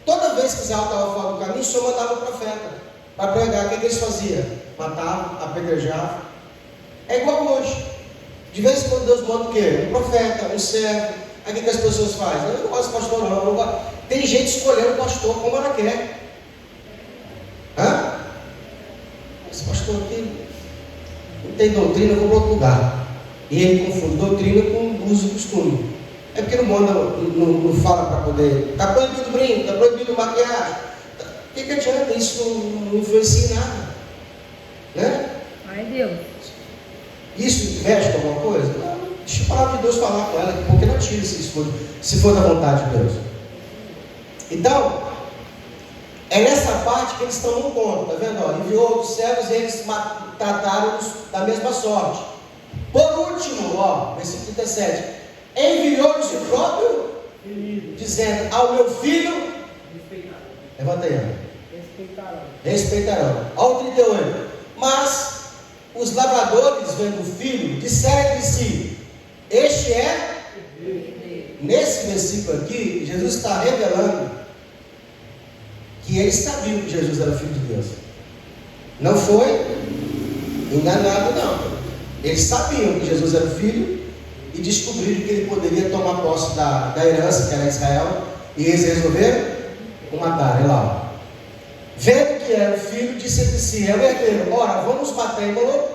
Toda vez que Israel estava fora do caminho, o Senhor mandava o profeta para pregar. O que eles faziam? Matavam, apedrejavam. É igual hoje. De vez em quando Deus manda o quê? Um profeta, um servo. Aí o que as pessoas fazem? Eu não gosto de pastor não. Eu não gosto. Tem gente escolhendo o pastor como ela quer. Esse pastor aqui não tem doutrina, eu vou para outro lugar. E ele confunde doutrina com uso e costume. É porque não manda, não fala para poder. Está proibido brinco, está proibido maquiagem. O que adianta? Isso não influencia em nada. Né?
Ai, Deus.
Isso mexe com alguma coisa? Não, deixa a palavra de Deus falar com ela, porque não tira se for da vontade de Deus. Então, é nessa parte que eles estão no ponto, está vendo? Ó, enviou outros servos e eles trataram-nos da mesma sorte. Por último, ó, versículo 37, enviou-nos o próprio, dizendo ao meu filho, levanta aí, respeitarão. Ao 38, mas os lavradores, vendo o filho, disseram entre si, este é, nesse versículo aqui, Jesus está revelando que eles sabiam que Jesus era filho de Deus. Não foi enganado, não. Eles sabiam que Jesus era filho e descobriram que ele poderia tomar posse da herança que era Israel, e eles resolveram matar. Olha lá. Vendo que era o filho, disse entre si, é o herdeiro, ora, vamos matá-lo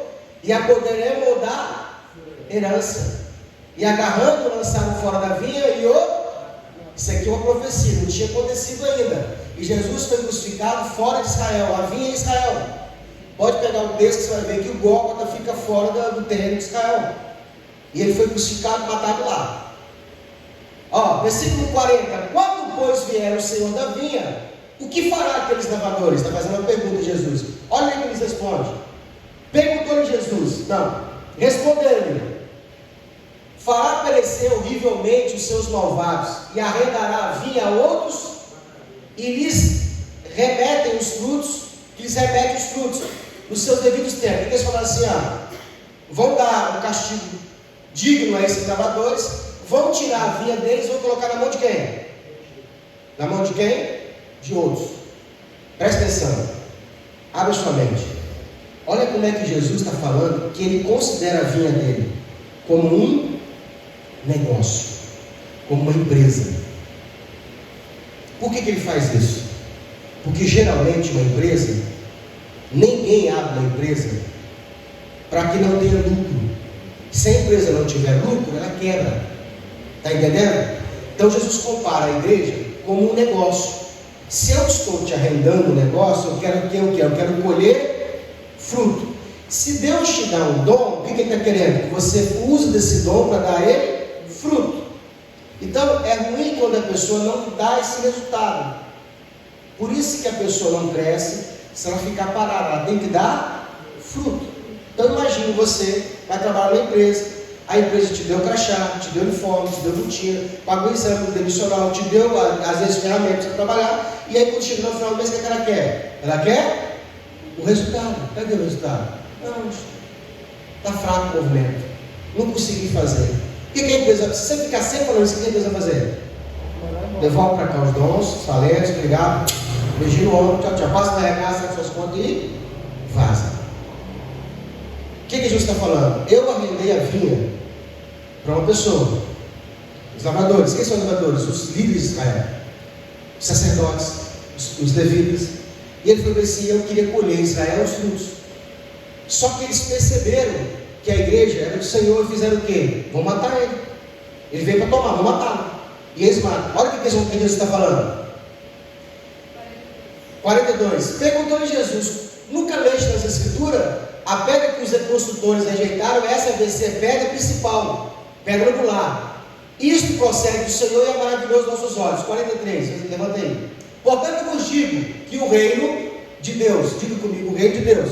e apoderemos da herança. E agarrando, lançaram fora da vinha e isso aqui é uma profecia, não tinha acontecido ainda. E Jesus foi crucificado fora de Israel, a vinha em Israel. Pode pegar o texto que você vai ver que o Gólgota fica fora do terreno de Israel. E ele foi crucificado e matado lá. Ó, versículo 40. Quando, pois, vier o Senhor da vinha, o que fará aqueles lavradores? Está fazendo uma pergunta a Jesus. Olha aí que eles respondem. Perguntou-lhe Jesus. Não. Respondeu-lhe. Fará perecer horrivelmente os seus malvados e arrendará a vinha a outros e lhes remetem os frutos, nos seus devidos tempos. Porque eles falaram assim, vão dar um castigo digno a esses lavradores, vão tirar a vinha deles e vão colocar na mão de quem? Na mão de quem? De outros. Presta atenção, abre sua mente. Olha como é que Jesus está falando que ele considera a vinha dele como um negócio, como uma empresa. Por que ele faz isso? Porque geralmente uma empresa, ninguém abre uma empresa para que não tenha lucro. Se a empresa não tiver lucro, ela quebra. Está entendendo? Então Jesus compara a igreja como um negócio. Se eu estou te arrendando um negócio, eu quero o que eu quero? Eu quero colher fruto. Se Deus te dá um dom, o que Ele está querendo? Que você use desse dom para dar a Ele fruto. Então é ruim quando a pessoa não dá esse resultado. Por isso que a pessoa não cresce se ela ficar parada. Ela tem que dar fruto. Então imagine você vai trabalhar na empresa, a empresa te deu crachá, te deu uniforme, te deu rotina, pagou o exame demissional, te deu às vezes ferramentas para trabalhar, e aí quando chega no final do mês, o que ela quer? Ela quer o resultado. Cadê o resultado? Não, está fraco o movimento, não consegui fazer. O que a empresa, se você ficar sempre falando isso, o que a empresa vai fazer? Devolve para cá os dons, os talentos, obrigado, beijinho no ombro, tchau, tchau, passa na regaça, suas contas e vaza. O que Jesus está falando? Eu arrendei a vinha para uma pessoa. Os lavradores, quem são os lavradores? Os líderes de Israel, os sacerdotes, os levitas. E ele falou assim: eu queria colher em Israel os frutos. Só que eles perceberam que a igreja era do Senhor e fizeram o quê? Vão matar ele. Ele veio para tomar, vão matá-lo. E eles matam. Olha o que Jesus está falando. 42. Perguntou-lhe Jesus: nunca leste nas Escrituras? A pedra que os construtores rejeitaram, essa vai ser pedra principal, pedra angular. Isto procede do Senhor e é maravilhoso aos nossos olhos. 43, levanta aí. Portanto vos digo que o reino de Deus, diga comigo, o reino de Deus,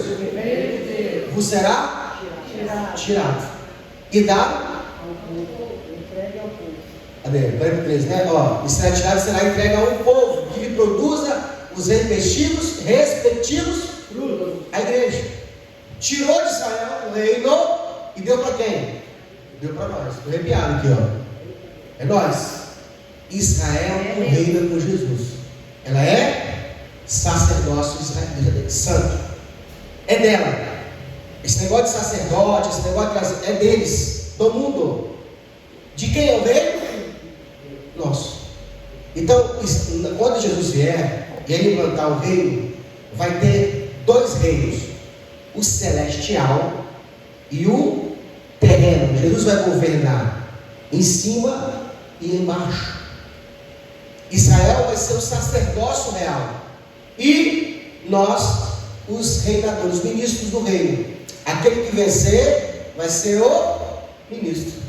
vos será tirado e dado
entregue ao povo.
Cadê? 43, né? Ó, e será tirado e será entregue a um povo que lhe produza os respectivos frutos. A igreja tirou de Israel o reino e deu para quem? Deu para nós. Estou arrepiado aqui, ó. É nós. Israel reina com Jesus. Ela é sacerdócio israelita, santo. É dela. Esse negócio de sacerdote, esse negócio de é deles, do mundo. De quem é o reino? Nosso. Então, quando Jesus vier e ele implantar o reino, vai ter dois reinos. o celestial e o terreno. Jesus vai governar em cima e embaixo. Israel vai ser o sacerdócio real e nós, os reinadores, os ministros do reino. Aquele que vencer vai ser o ministro.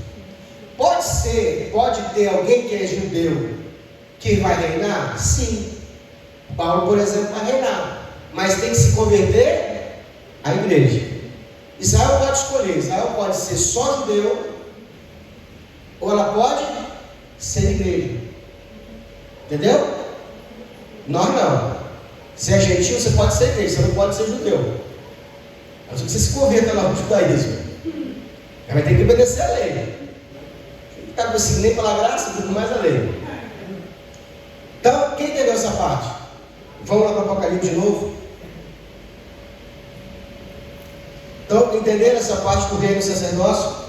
Pode ter alguém que é judeu que vai reinar? Sim. Paulo, por exemplo, vai reinar, mas tem que se converter à igreja. Israel pode escolher. Israel pode ser só judeu, ou ela pode ser igreja. Entendeu? Nós não. Se é gentil, você pode ser igreja, você não pode ser judeu. Mas se você se converta lá no judaísmo, ela vai ter que obedecer a lei. Não está conseguindo nem pela graça, muito mais a lei. Então, quem entendeu essa parte? Vamos lá para o Apocalipse de novo. Então, entenderam essa parte do reino do sacerdócio?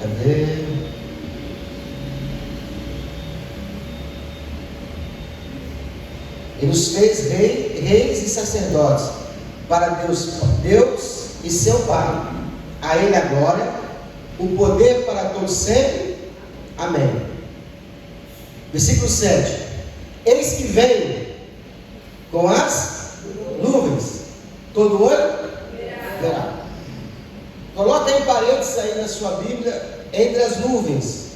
Cadê? E nos fez reis e sacerdotes para Deus e seu Pai. A Ele a glória, o poder para todos sempre. Amém. Versículo 7. Eis que vem com as nuvens, todo olho verá. Coloca em parênteses aí na sua Bíblia, entre as nuvens.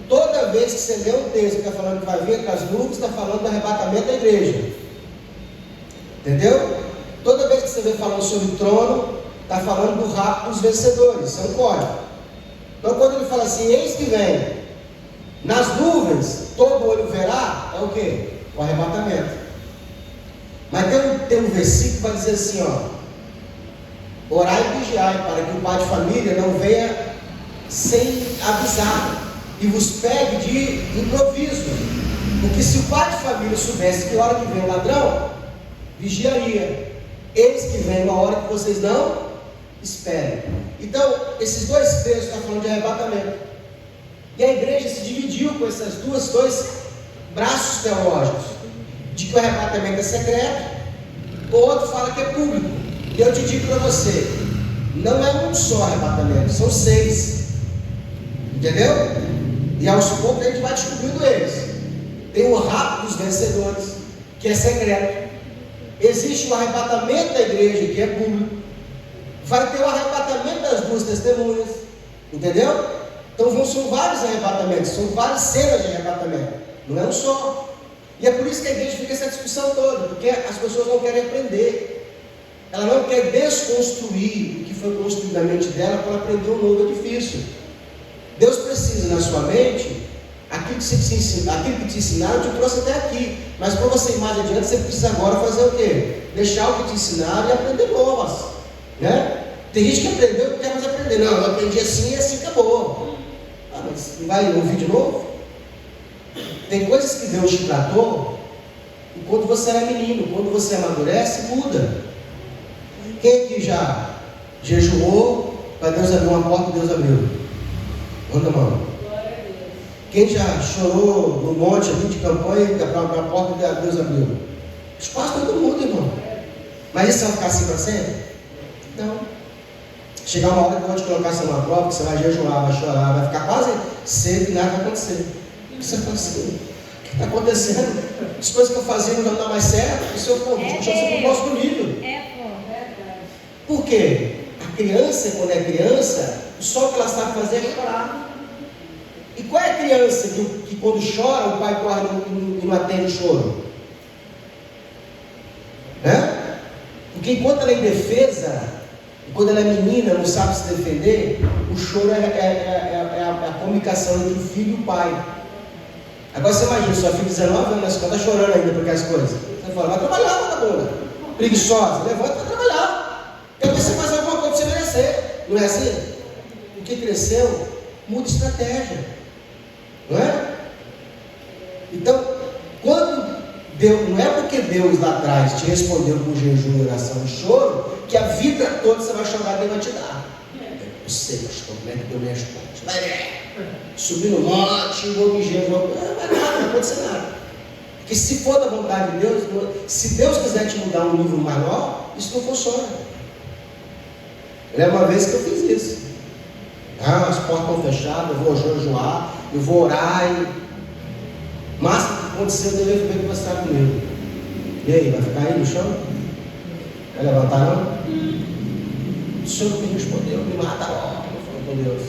Toda vez que você lê um texto que está falando que vai vir com as nuvens, está falando do arrebatamento da igreja. Entendeu? Toda vez que você vê falando sobre o trono, está falando do rapto dos vencedores. Você não pode. Então, quando ele fala assim, eis que vem nas nuvens, todo olho verá, é o quê? O arrebatamento. Mas tem um versículo que vai dizer assim, orai e vigiai, para que o pai de família não venha sem avisar e vos pegue de improviso. Porque se o pai de família soubesse que hora que vem o ladrão, vigiaria. Eis que vem uma hora que vocês não esperem. Então, esses dois textos estão falando de arrebatamento. E a igreja se dividiu com esses dois braços teológicos. De que o arrebatamento é secreto, o outro fala que é público. E eu te digo para você, não é um só arrebatamento, são 6. Entendeu? E aos poucos a gente vai descobrindo eles. Tem o rapto dos vencedores, que é secreto. Existe o arrebatamento da igreja, que é público. Vai ter o arrebatamento das 2 testemunhas. Entendeu? Então são vários arrebatamentos, são várias cenas de arrebatamento. Não é um só. E é por isso que a igreja fica essa discussão toda, porque as pessoas não querem aprender. Ela não quer desconstruir o que foi construído na mente dela para aprender um novo edifício. Deus precisa na sua mente, aquilo que te ensinaram te trouxe até aqui. Mas para você ir mais adiante, você precisa agora fazer o quê? Deixar o que te ensinaram e aprender novas. Né? Tem gente que aprendeu e não quer mais aprender. Não, eu aprendi assim e assim acabou. Mas não vai ouvir de novo? Tem coisas que Deus te tratou enquanto você era menino. Quando você amadurece, muda. Quem aqui já jejuou para Deus abrir uma porta e Deus abriu? Manda a mão. Quem já chorou no monte ali de campanha para a porta e Deus abriu? Espaço todo mundo, irmão. Mas isso vai ficar assim para sempre? Não. Chegar uma hora que eu vou te colocar você numa prova, que você vai jejuar, vai chorar, vai ficar quase cedo e nada vai acontecer. Você fala assim, o que está acontecendo? As coisas que eu fazia não dá mais certo. Isso eu puxar sobre o nosso nível. Por quê? A criança, quando é criança, só o que ela sabe fazer é chorar. E qual é a criança que quando chora, o pai corre e não atende o choro? Né? Porque enquanto ela é indefesa, quando ela é menina, não sabe se defender, o choro é a comunicação entre o filho e o pai. Agora você imagina, sua filha de 19 anos, está chorando ainda por aquelas coisas. Você fala, vai trabalhar, vagabunda. Preguiçosa, levanta para trabalhar. Quer ver você fazer alguma coisa para você merecer. Não é assim? O que cresceu, muda estratégia. Não é? Então, quando Deus, não é porque Deus lá atrás te respondeu com jejum, oração e choro, que a vida toda você vai chorar e Ele vai te dar. sei, pastor, como é que Deus me responde? Vai ver. Subir no monte, o objeto, não vai acontecer nada. Porque se for da vontade de Deus, se Deus quiser te mudar um nível maior, isso não funciona. Eu lembro uma vez que eu fiz isso. As portas estão fechadas, eu vou jejuar, eu vou orar e... Mas o que aconteceu, Deus veio conversar comigo. E aí, vai ficar aí no chão? Vai levantar não? O Senhor me respondeu, me mata logo. Eu falei com Deus.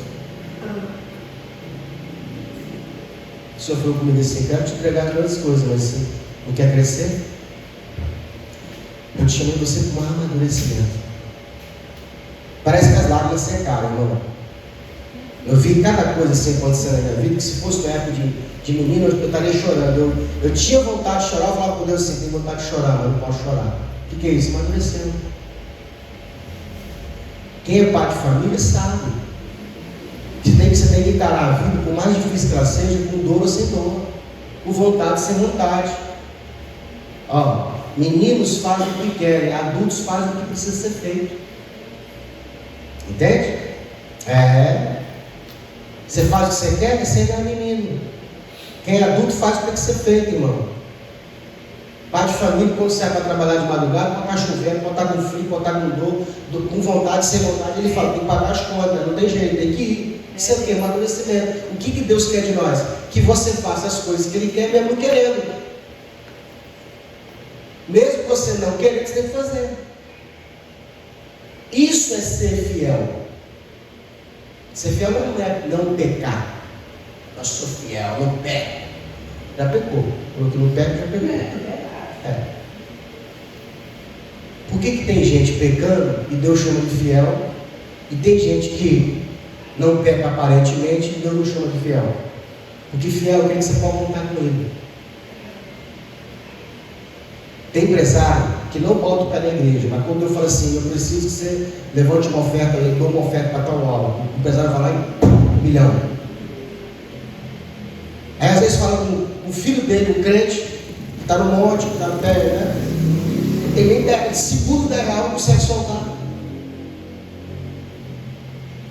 O Senhor falou comigo assim, quero te entregar grandes coisas, mas você não quer crescer? Eu te chamei você para um amadurecimento. Parece que as lágrimas secaram, irmão. Eu vi cada coisa assim acontecendo na minha vida, que se fosse na época de menino, eu estaria chorando. Eu tinha vontade de chorar, eu falava com Deus assim, tenho vontade de chorar, mas não posso chorar. O que é isso? Amadureceu. Quem é pai de família sabe. Você tem que encarar a vida, por mais difícil que ela seja, com dor ou sem dor, com vontade sem vontade. Meninos fazem o que querem, adultos fazem o que precisa ser feito. Entende? Você faz o que você quer, você não é menino. Quem é adulto faz o que tem que ser feito, irmão. Pai de família, quando sai para trabalhar de madrugada, pode estar chovendo, pode estar com frio, pode estar com dor, com vontade, sem vontade, ele fala, tem que pagar as contas, não tem jeito, tem que ir. Isso é o que? Amadurecimento. O que Deus quer de nós? Que você faça as coisas que Ele quer, mesmo não querendo. Mesmo que você não queira, você tem que fazer. Isso é ser fiel. Ser fiel não é não pecar. Eu sou fiel, não peco. Já pecou. O que não peca, já pecou. Por que tem gente pecando e Deus chama de fiel? E tem gente que não peca aparentemente e Deus não chama de fiel? Porque fiel é aquele que você pode contar com ele. Tem empresário que não bota o pé na igreja, mas quando eu falo assim, eu preciso que você levante uma oferta, eu dou uma oferta para tal obra, o empresário vai lá e $1 milhão. Aí às vezes fala com o filho dele, um crente, que está no monte, que está no pé, né? Tem nem ideia, seguro da real, não consegue soltar.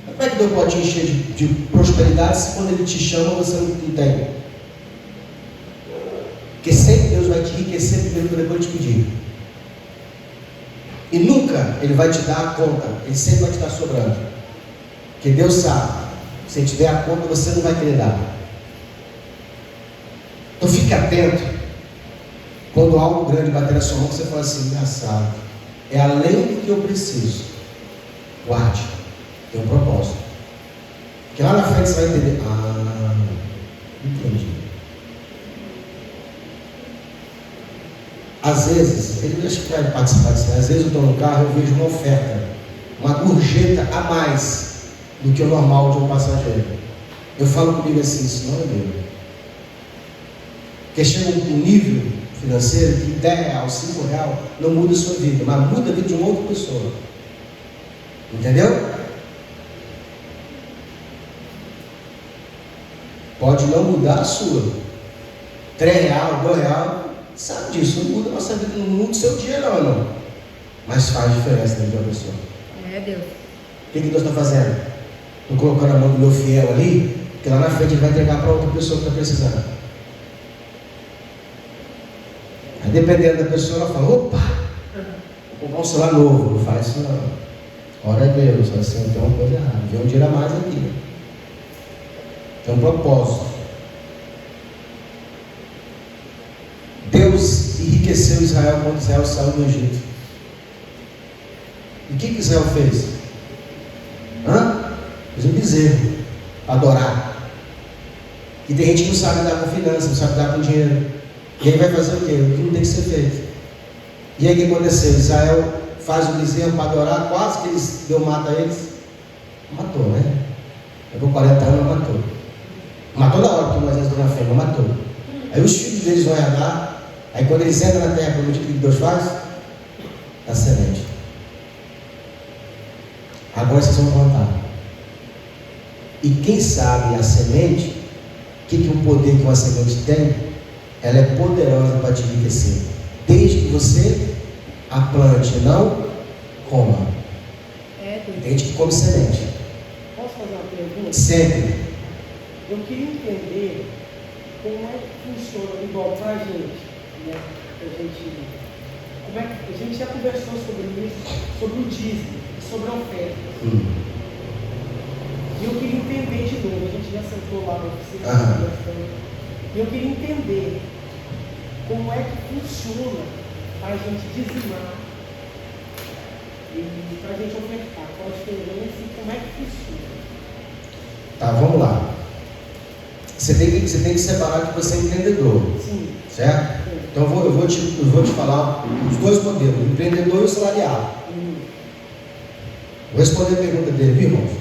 Mas como é que Deus pode te encher de prosperidade se quando Ele te chama você não tem? Porque sempre Deus vai te enriquecer primeiro para depois te pedir. E nunca Ele vai te dar a conta, Ele sempre vai te dar sobrando. Porque Deus sabe, se Ele te der a conta, você não vai querer dar. Então fique atento. Quando algo grande bater na sua mão, você fala assim, engraçado, é além do que eu preciso. Guarde, tem um propósito. Porque lá na frente você vai entender. Entendi. Às vezes, ele acho que vai participar disso, às vezes eu estou no carro e eu vejo uma oferta, uma gorjeta a mais do que o normal de um passageiro. Eu falo comigo assim, isso não é meu. Porque chega um nível financeiro que R$10, R$5 não muda a sua vida, mas muda a vida de uma outra pessoa. Entendeu? Pode não mudar a sua. R$3, R$2, sabe disso, não muda a nossa vida, não muda o seu dia não. Mas faz diferença na vida de uma pessoa.
Deus.
O que Deus está fazendo? Estou colocando a mão do meu fiel ali, que lá na frente ele vai entregar para outra pessoa que está precisando. Aí dependendo da pessoa, ela fala, opa, vou comprar um celular novo. Não faz isso não. Ora a Deus, assim, tem uma coisa errada, vem um dinheiro a mais aqui. Tem um propósito. Deus enriqueceu Israel quando Israel saiu do Egito. E o que Israel fez? Fez um bezerro para adorar. E tem gente que não sabe lidar com finanças, não sabe lidar com dinheiro. E aí vai fazer o quê? O que não tem que ser feito. E aí o que aconteceu? Israel faz o bezerro para adorar, quase que eles deu mata a eles. Matou, né? Levou 40 anos, matou. Matou na hora, porque Moisés deu na fé, mas matou. Aí os filhos deles vão herdar. Aí quando eles entram na terra, o que Deus faz? A semente. Agora vocês vão plantar. E quem sabe a semente, o o poder que uma semente tem? Ela é poderosa para te enriquecer, desde que você a plante, não coma. Tem gente que come semente.
Posso fazer uma pergunta?
Sempre.
Eu queria entender como é que funciona, igual para a gente, né? Como é que, a gente já conversou sobre isso, sobre o dízimo e sobre a oferta. E eu queria entender de novo, a gente já sentou lá na oficina conversando. E eu queria entender como é que funciona para a gente dizimar e para a gente ofertar, qual a diferença e como é que funciona.
Tá, vamos lá. Você tem que separar que você é empreendedor.
Sim.
Certo?
Sim.
Então eu vou te falar os dois modelos, o empreendedor e o salariado. Vou responder a pergunta dele, viu, irmãos?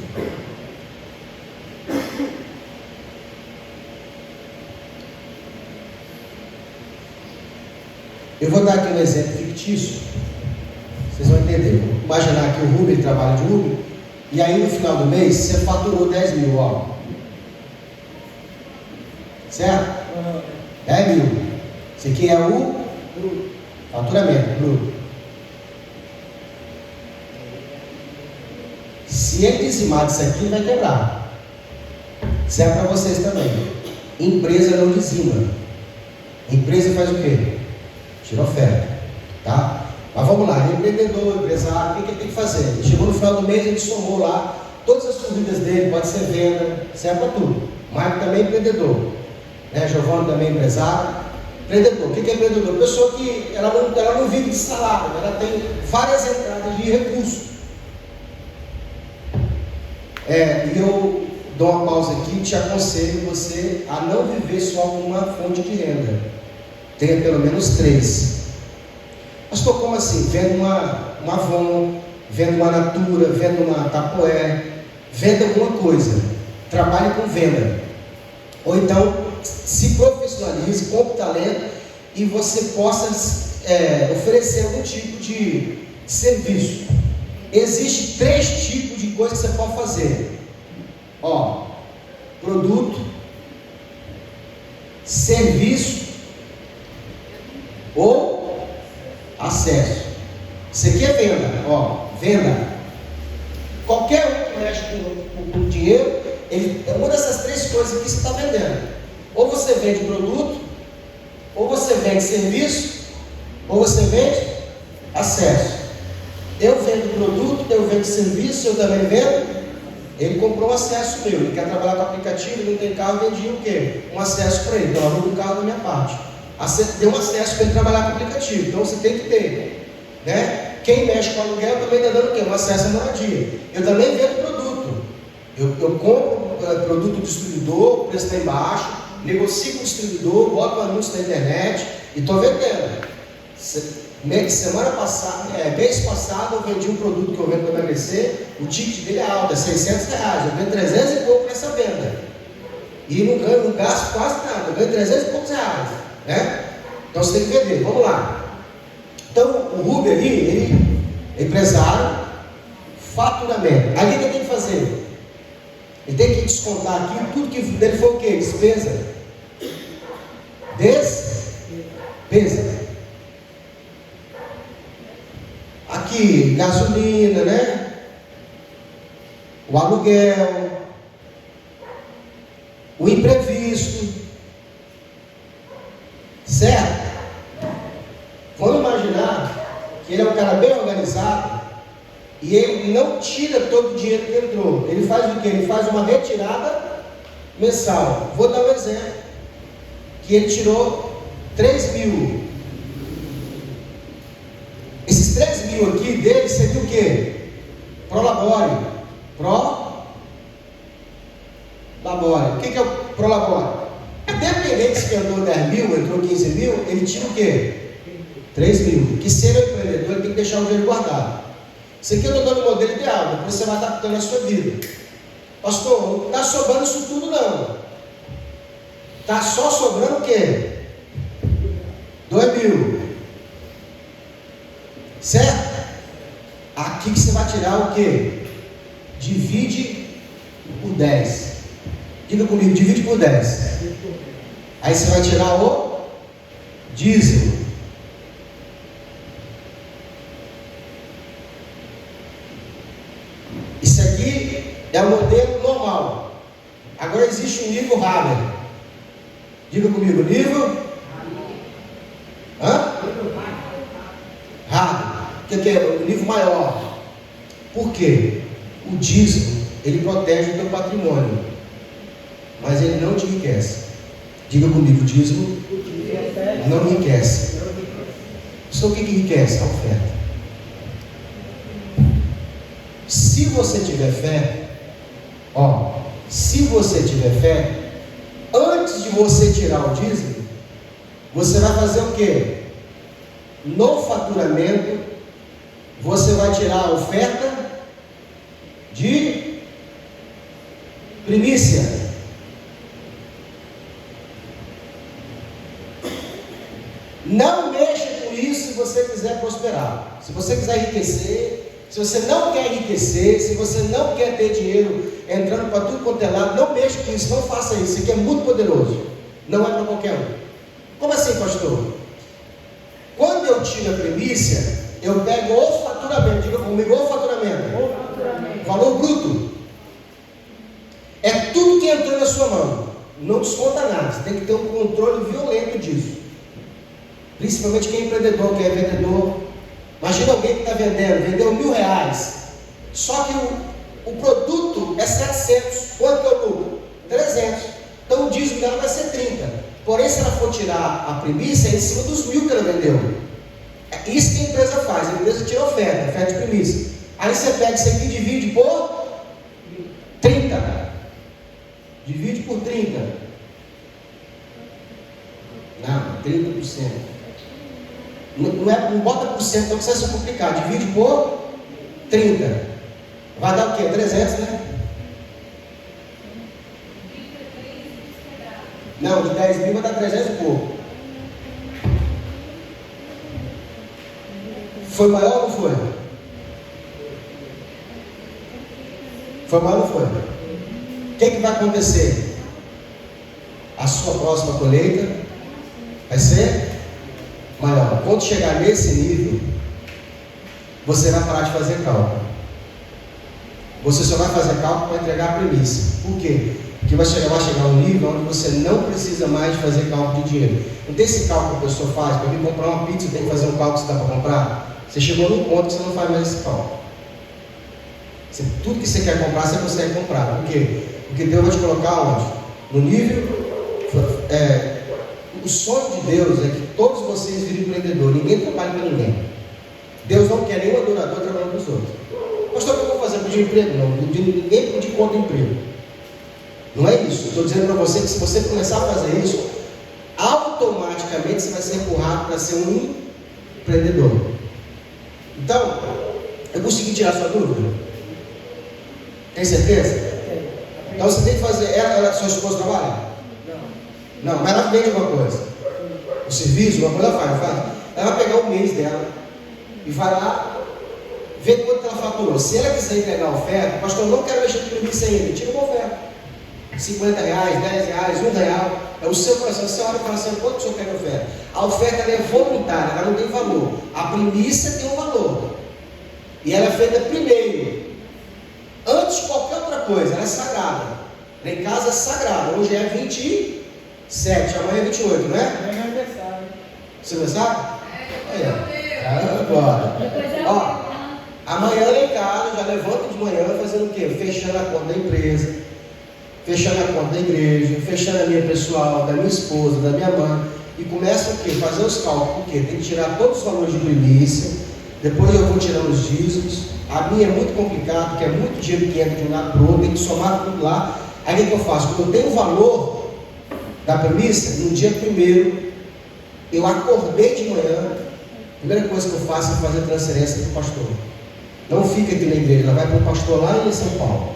Eu vou dar aqui um exemplo fictício. Vocês vão entender. Vou imaginar que o Rubem ele trabalha de Uber, e aí no final do mês você faturou 10 mil, ó. Certo? 10 mil. Isso aqui é o faturamento bruto. Se ele dizimar disso aqui, vai quebrar. Serve para vocês também. Empresa não dizima. Empresa faz o quê? Tira oferta. Tá? Mas vamos lá, empreendedor, empresário, o que ele tem que fazer? Ele chegou no final do mês, ele somou lá todas as corridas dele, pode ser venda, serve para tudo. Marco também é empreendedor. Giovanni também é empresário. Empreendedor, o que é empreendedor? Pessoa que ela não vive de salário, ela tem várias entradas de recursos. E eu dou uma pausa aqui e te aconselho você a não viver só com uma fonte de renda. Tenha pelo menos 3. Pastor, como assim? Vendo uma Avon, vendo uma Natura, vendo uma Tapoé, venda alguma coisa. Trabalhe com venda. Ou então, se profissionalize, compre talento e você possa oferecer algum tipo de serviço. Existem 3 tipos de coisas que você pode fazer. Produto, serviço ou acesso. Isso aqui é venda, venda. Qualquer um que mexe com dinheiro, é uma dessas 3 coisas que você está vendendo. Ou você vende produto, ou você vende serviço, ou você vende acesso. Eu vendo produto, eu vendo serviço, eu também vendo. Ele comprou um acesso meu, ele quer trabalhar com aplicativo, ele não tem carro, eu vendi o quê? Um acesso para ele, então eu alugo o carro da minha parte. Deu um acesso para ele trabalhar com aplicativo, então você tem que ter, né? Quem mexe com aluguel também está dando o quê? Um acesso à moradia. Eu também vendo produto. Eu compro produto do distribuidor, o preço está embaixo, negocio com o distribuidor, boto um anúncio na internet e estou vendendo. Semana passada, mês passado, eu vendi um produto que eu vendo para emagrecer, o ticket dele é alto, é R$600, eu ganho 300 e pouco nessa venda. E não gasto quase nada, eu ganho 300 e poucos reais. Né? Então você tem que vender, vamos lá. Então o Rubem ali, ele é empresário, faturamento. Aí o que ele tem que fazer? Ele tem que descontar aqui tudo que dele foi o quê? Despesa. Despesa. Aqui, gasolina, né? O aluguel, o imprevisto, certo? Vamos imaginar que ele é um cara bem organizado e ele não tira todo o dinheiro que entrou. Ele faz o quê? Ele faz uma retirada mensal. Vou dar um exemplo, que ele tirou 3 mil. Esses 3 mil aqui dele seria o quê? Prolabore. Prolabore. O que é o prolabore? Independente se entrou 10 mil, entrou 15 mil, ele tira o quê? 3 mil. Que se ele é um empreendedor, ele tem que deixar o dinheiro guardado. Isso aqui eu estou dando o modelo ideal, depois você vai adaptando a sua vida. Pastor, não está sobrando isso tudo não. Está só sobrando o quê? 2 mil. Certo? Aqui que você vai tirar o quê? Divide por 10. Diga comigo, divide por 10. Aí você vai tirar o dízimo. Isso aqui é o modelo normal. Agora existe um nível Haber. Diga comigo, nível? Hã? Haber. O que é o nível maior? Por quê? O dízimo, ele protege o teu patrimônio, mas ele não te enriquece. Diga comigo, o dízimo não enriquece. Só o que enriquece? A oferta. Se você tiver fé, se você tiver fé, antes de você tirar o dízimo, você vai fazer o quê? No faturamento, você vai tirar a oferta de primícia. Não mexa com isso se você quiser prosperar. Se você quiser enriquecer, se você não quer enriquecer, se você não quer ter dinheiro entrando para tudo quanto é lado, não mexa com isso, não faça isso. Isso aqui é muito poderoso. Não é para qualquer um. Como assim, pastor? Quando eu tiro a primícia, eu pego o faturamento. Diga comigo, o faturamento. Valor bruto. É tudo que entrou na sua mão. Não desconta nada. Você tem que ter um controle violento disso. Principalmente quem é empreendedor, quem é vendedor. Imagina alguém que está vendeu R$1.000. Só que o produto é 700. Quanto é o lucro? 300. Então o dízimo dela vai ser 30. Porém, se ela for tirar a primícia, é em cima dos 1.000 que ela vendeu. É isso que a empresa faz. A empresa tira oferta de primícia. Aí você pega isso aqui e divide por 30. Divide por 30. Não, 30%. Não bota por cento, não precisa se complicar. Divide por 30. Vai dar o quê? 300, né? Não, de 10 mil vai dar 300 e pouco. Foi maior ou não foi? Foi maior ou não foi? O que vai acontecer? A sua próxima colheita vai ser maior. Quando chegar nesse nível, você vai parar de fazer cálculo. Você só vai fazer cálculo para entregar a premissa. Por quê? Porque vai chegar um nível onde você não precisa mais de fazer cálculo de dinheiro. Não tem esse cálculo que a pessoa faz. Para vir comprar uma pizza, tem que fazer um cálculo que você está para comprar. Você chegou num ponto que você não faz mais esse cálculo. Tudo que você quer comprar, você consegue comprar. Por quê? Porque Deus vai te colocar onde? No nível... o sonho de Deus é que todos vocês virem empreendedores. Ninguém trabalha para ninguém. Deus não quer nenhum adorador trabalhando para os outros. Pastor, o que eu vou fazer? Pedir emprego? Não. Ninguém pedir conta de emprego. Não é isso. Estou dizendo para você que se você começar a fazer isso, automaticamente você vai ser empurrado para ser um empreendedor. Então, eu consegui tirar sua dúvida? Tem certeza? Então você tem que fazer. Sua esposa trabalha? Não, mas ela vende alguma coisa. O serviço, uma coisa ela faz. Ela vai pegar o mês dela e vai lá ver quanto ela faturou. Se ela quiser entregar a oferta, pastor, eu não quero mexer com premissa ainda, tira uma oferta. R$50, R$10, R$1. É o seu coração. Você olha e fala assim, quanto o senhor quer de oferta? A oferta ela é voluntária, ela não tem valor. A premissa tem um valor. E ela é feita primeiro. Antes de qualquer outra coisa, ela é sagrada. Lá em casa é sagrada. Hoje é 27, amanhã é 28, não é?
Amanhã é aniversário.
Você não sabe? Agora. Ó, amanhã lá em casa, já levanto de manhã fazendo o quê? Fechando a conta da empresa, fechando a conta da igreja, fechando a minha pessoal, da minha esposa, da minha mãe. E começa o quê? Fazer os cálculos. Por quê? Tem que tirar todos os valores de primícia. Depois eu vou tirando os dízimos. A minha é muito complicado, porque é muito dinheiro que entra de um lado para o outro, tem que somar tudo lá. Aí o que eu faço? Quando eu tenho o valor da premissa, no dia primeiro, eu acordei de manhã, a primeira coisa que eu faço é fazer transferência para o pastor. Não fica aqui na igreja, ela vai para o pastor lá em São Paulo.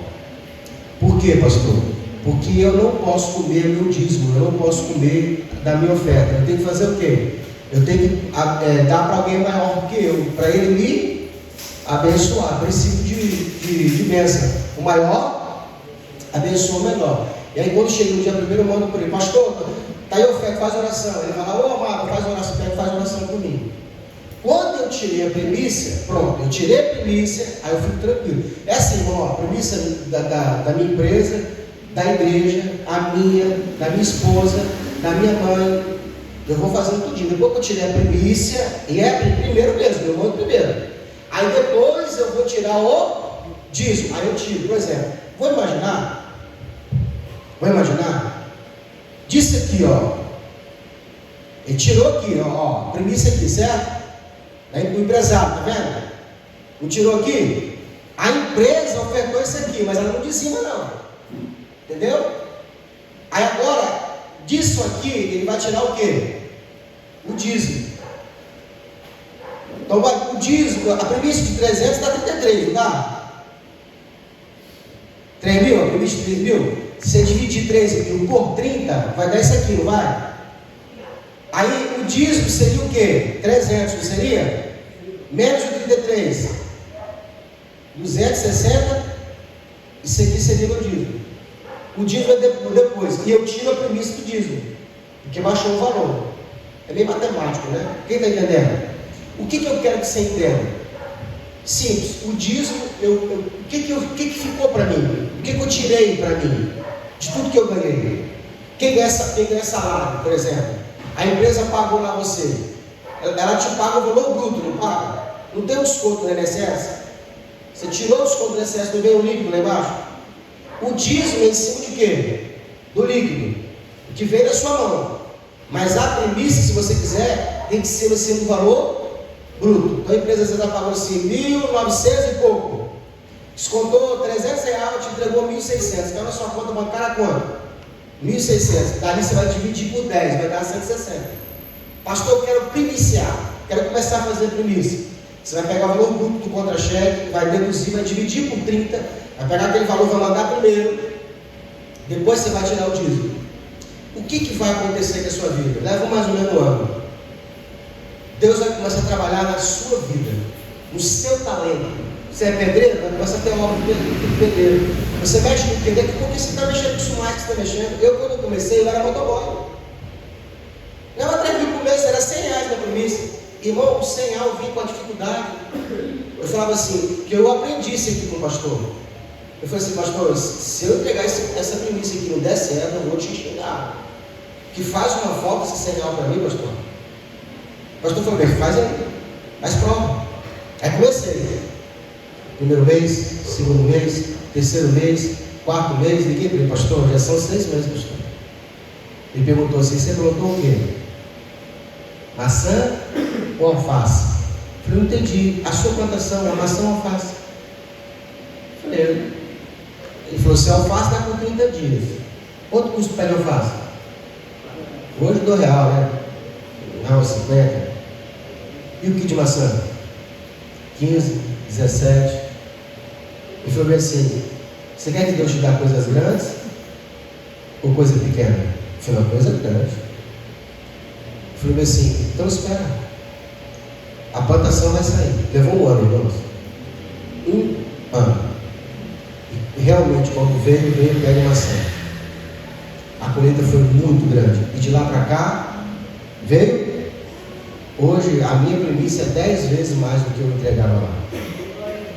Por quê, pastor? Porque eu não posso comer meu dízimo, eu não posso comer da minha oferta. Eu tenho que fazer o quê? Eu tenho que dar para alguém maior do que eu, para ele me abençoar. Princípio de bênção. O maior abençoa o menor. E aí quando chega no dia primeiro, eu mando por ele, pastor, está aí a oferta, faz oração. Ele fala, ô amado, faz oração por mim. Quando eu tirei a primícia, pronto, eu tirei a primícia, aí eu fico tranquilo. Essa, irmão, a primícia da minha empresa, da igreja, a minha, da minha esposa, da minha mãe, eu vou fazendo tudinho. Depois que eu tirei a primícia, e é primeiro mesmo, eu mando primeiro. Aí depois eu vou tirar o dízimo. Aí eu tiro, por exemplo, vou imaginar, disse aqui, ó, ele tirou aqui, ó, primícia aqui, certo? O empresário, tá vendo? Não tirou aqui? A empresa ofertou isso aqui, mas ela não dizima não. Entendeu? Aí agora, disso aqui, ele vai tirar o quê? O dízimo. Então o dízimo, a primícia de 300 dá 33, não dá? 3 mil, a primícia de 3 mil. Se você dividir 3 mil por 30, vai dar isso aqui, não vai? Aí o dízimo seria o quê? 300, não seria? Menos de 33. 260. Isso aqui seria o dízimo. O dízimo é depois. E eu tiro a premissa do dízimo, porque baixou o valor. É meio matemático, né? Quem está entendendo? O que eu quero que você entenda? Simples. O dízimo, o que ficou para mim? O que eu tirei para mim? De tudo que eu ganhei. Quem ganha salário, por exemplo? A empresa pagou lá você. Ela te paga o valor bruto, não paga? Não tem um desconto no INSS? Você tirou o desconto do INSS, não veio o líquido lá embaixo? O dízimo é em cima de quê? Do líquido, que veio da sua mão. Mas a premissa, se você quiser, tem que ser em cima do valor bruto. Então a empresa está pagando assim, 1.900 e pouco. Descontou 300 reais, te entregou 1.600. Então na sua conta bancária quanto? 1.600. Dali você vai dividir por 10, vai dar 160. Pastor, eu quero primiciar, quero começar a fazer primícia. Você vai pegar o valor bruto do contra-cheque, vai deduzir, vai dividir por 30, vai pegar aquele valor, vai mandar primeiro, depois você vai tirar o dízimo. O que vai acontecer com a sua vida? Leva mais ou menos um ano. Deus vai começar a trabalhar na sua vida, no seu talento. Você é pedreiro? Vai começar a ter uma obra de pedreiro. Você mexe no pedreiro, porque você está mexendo com isso mais que você está mexendo. Eu, quando eu comecei, eu era motoboy. Ganhava 3 mil por mês, era 100 reais na premissa. Irmão, 100 reais eu vim com a dificuldade. Eu falava assim, que eu aprendi isso aqui com o pastor. Eu falei assim, pastor, se eu pegar essa premissa aqui e não der certo, eu vou te xingar. Que faz uma falta esse 100 reais para mim, pastor. O pastor falou, bem, faz aí, faz prova. Aí comecei. Primeiro mês, segundo mês, terceiro mês, quarto mês, liguei para ele, pastor, já são 6 meses, pastor. Ele perguntou assim, você plantou o quê? Maçã ou alface? Eu falei, não entendi. A sua plantação, a maçã ou alface? Eu falei, ele falou, se a alface dá com 30 dias. Quanto custa o pé de alface? Hoje R$2, né? R$1,50. E o quilo de maçã? 15, 17. Ele falou bem assim, você quer que Deus te dê coisas grandes ou coisa pequena? Eu falei, uma coisa grande. Eu falei assim, então espera. A plantação vai sair. Levou um ano, irmãos. Um ano. E realmente, quando veio pé de maçã. A colheita foi muito grande. E de lá para cá, veio. Hoje, a minha premissa é 10 vezes mais do que eu entregava lá.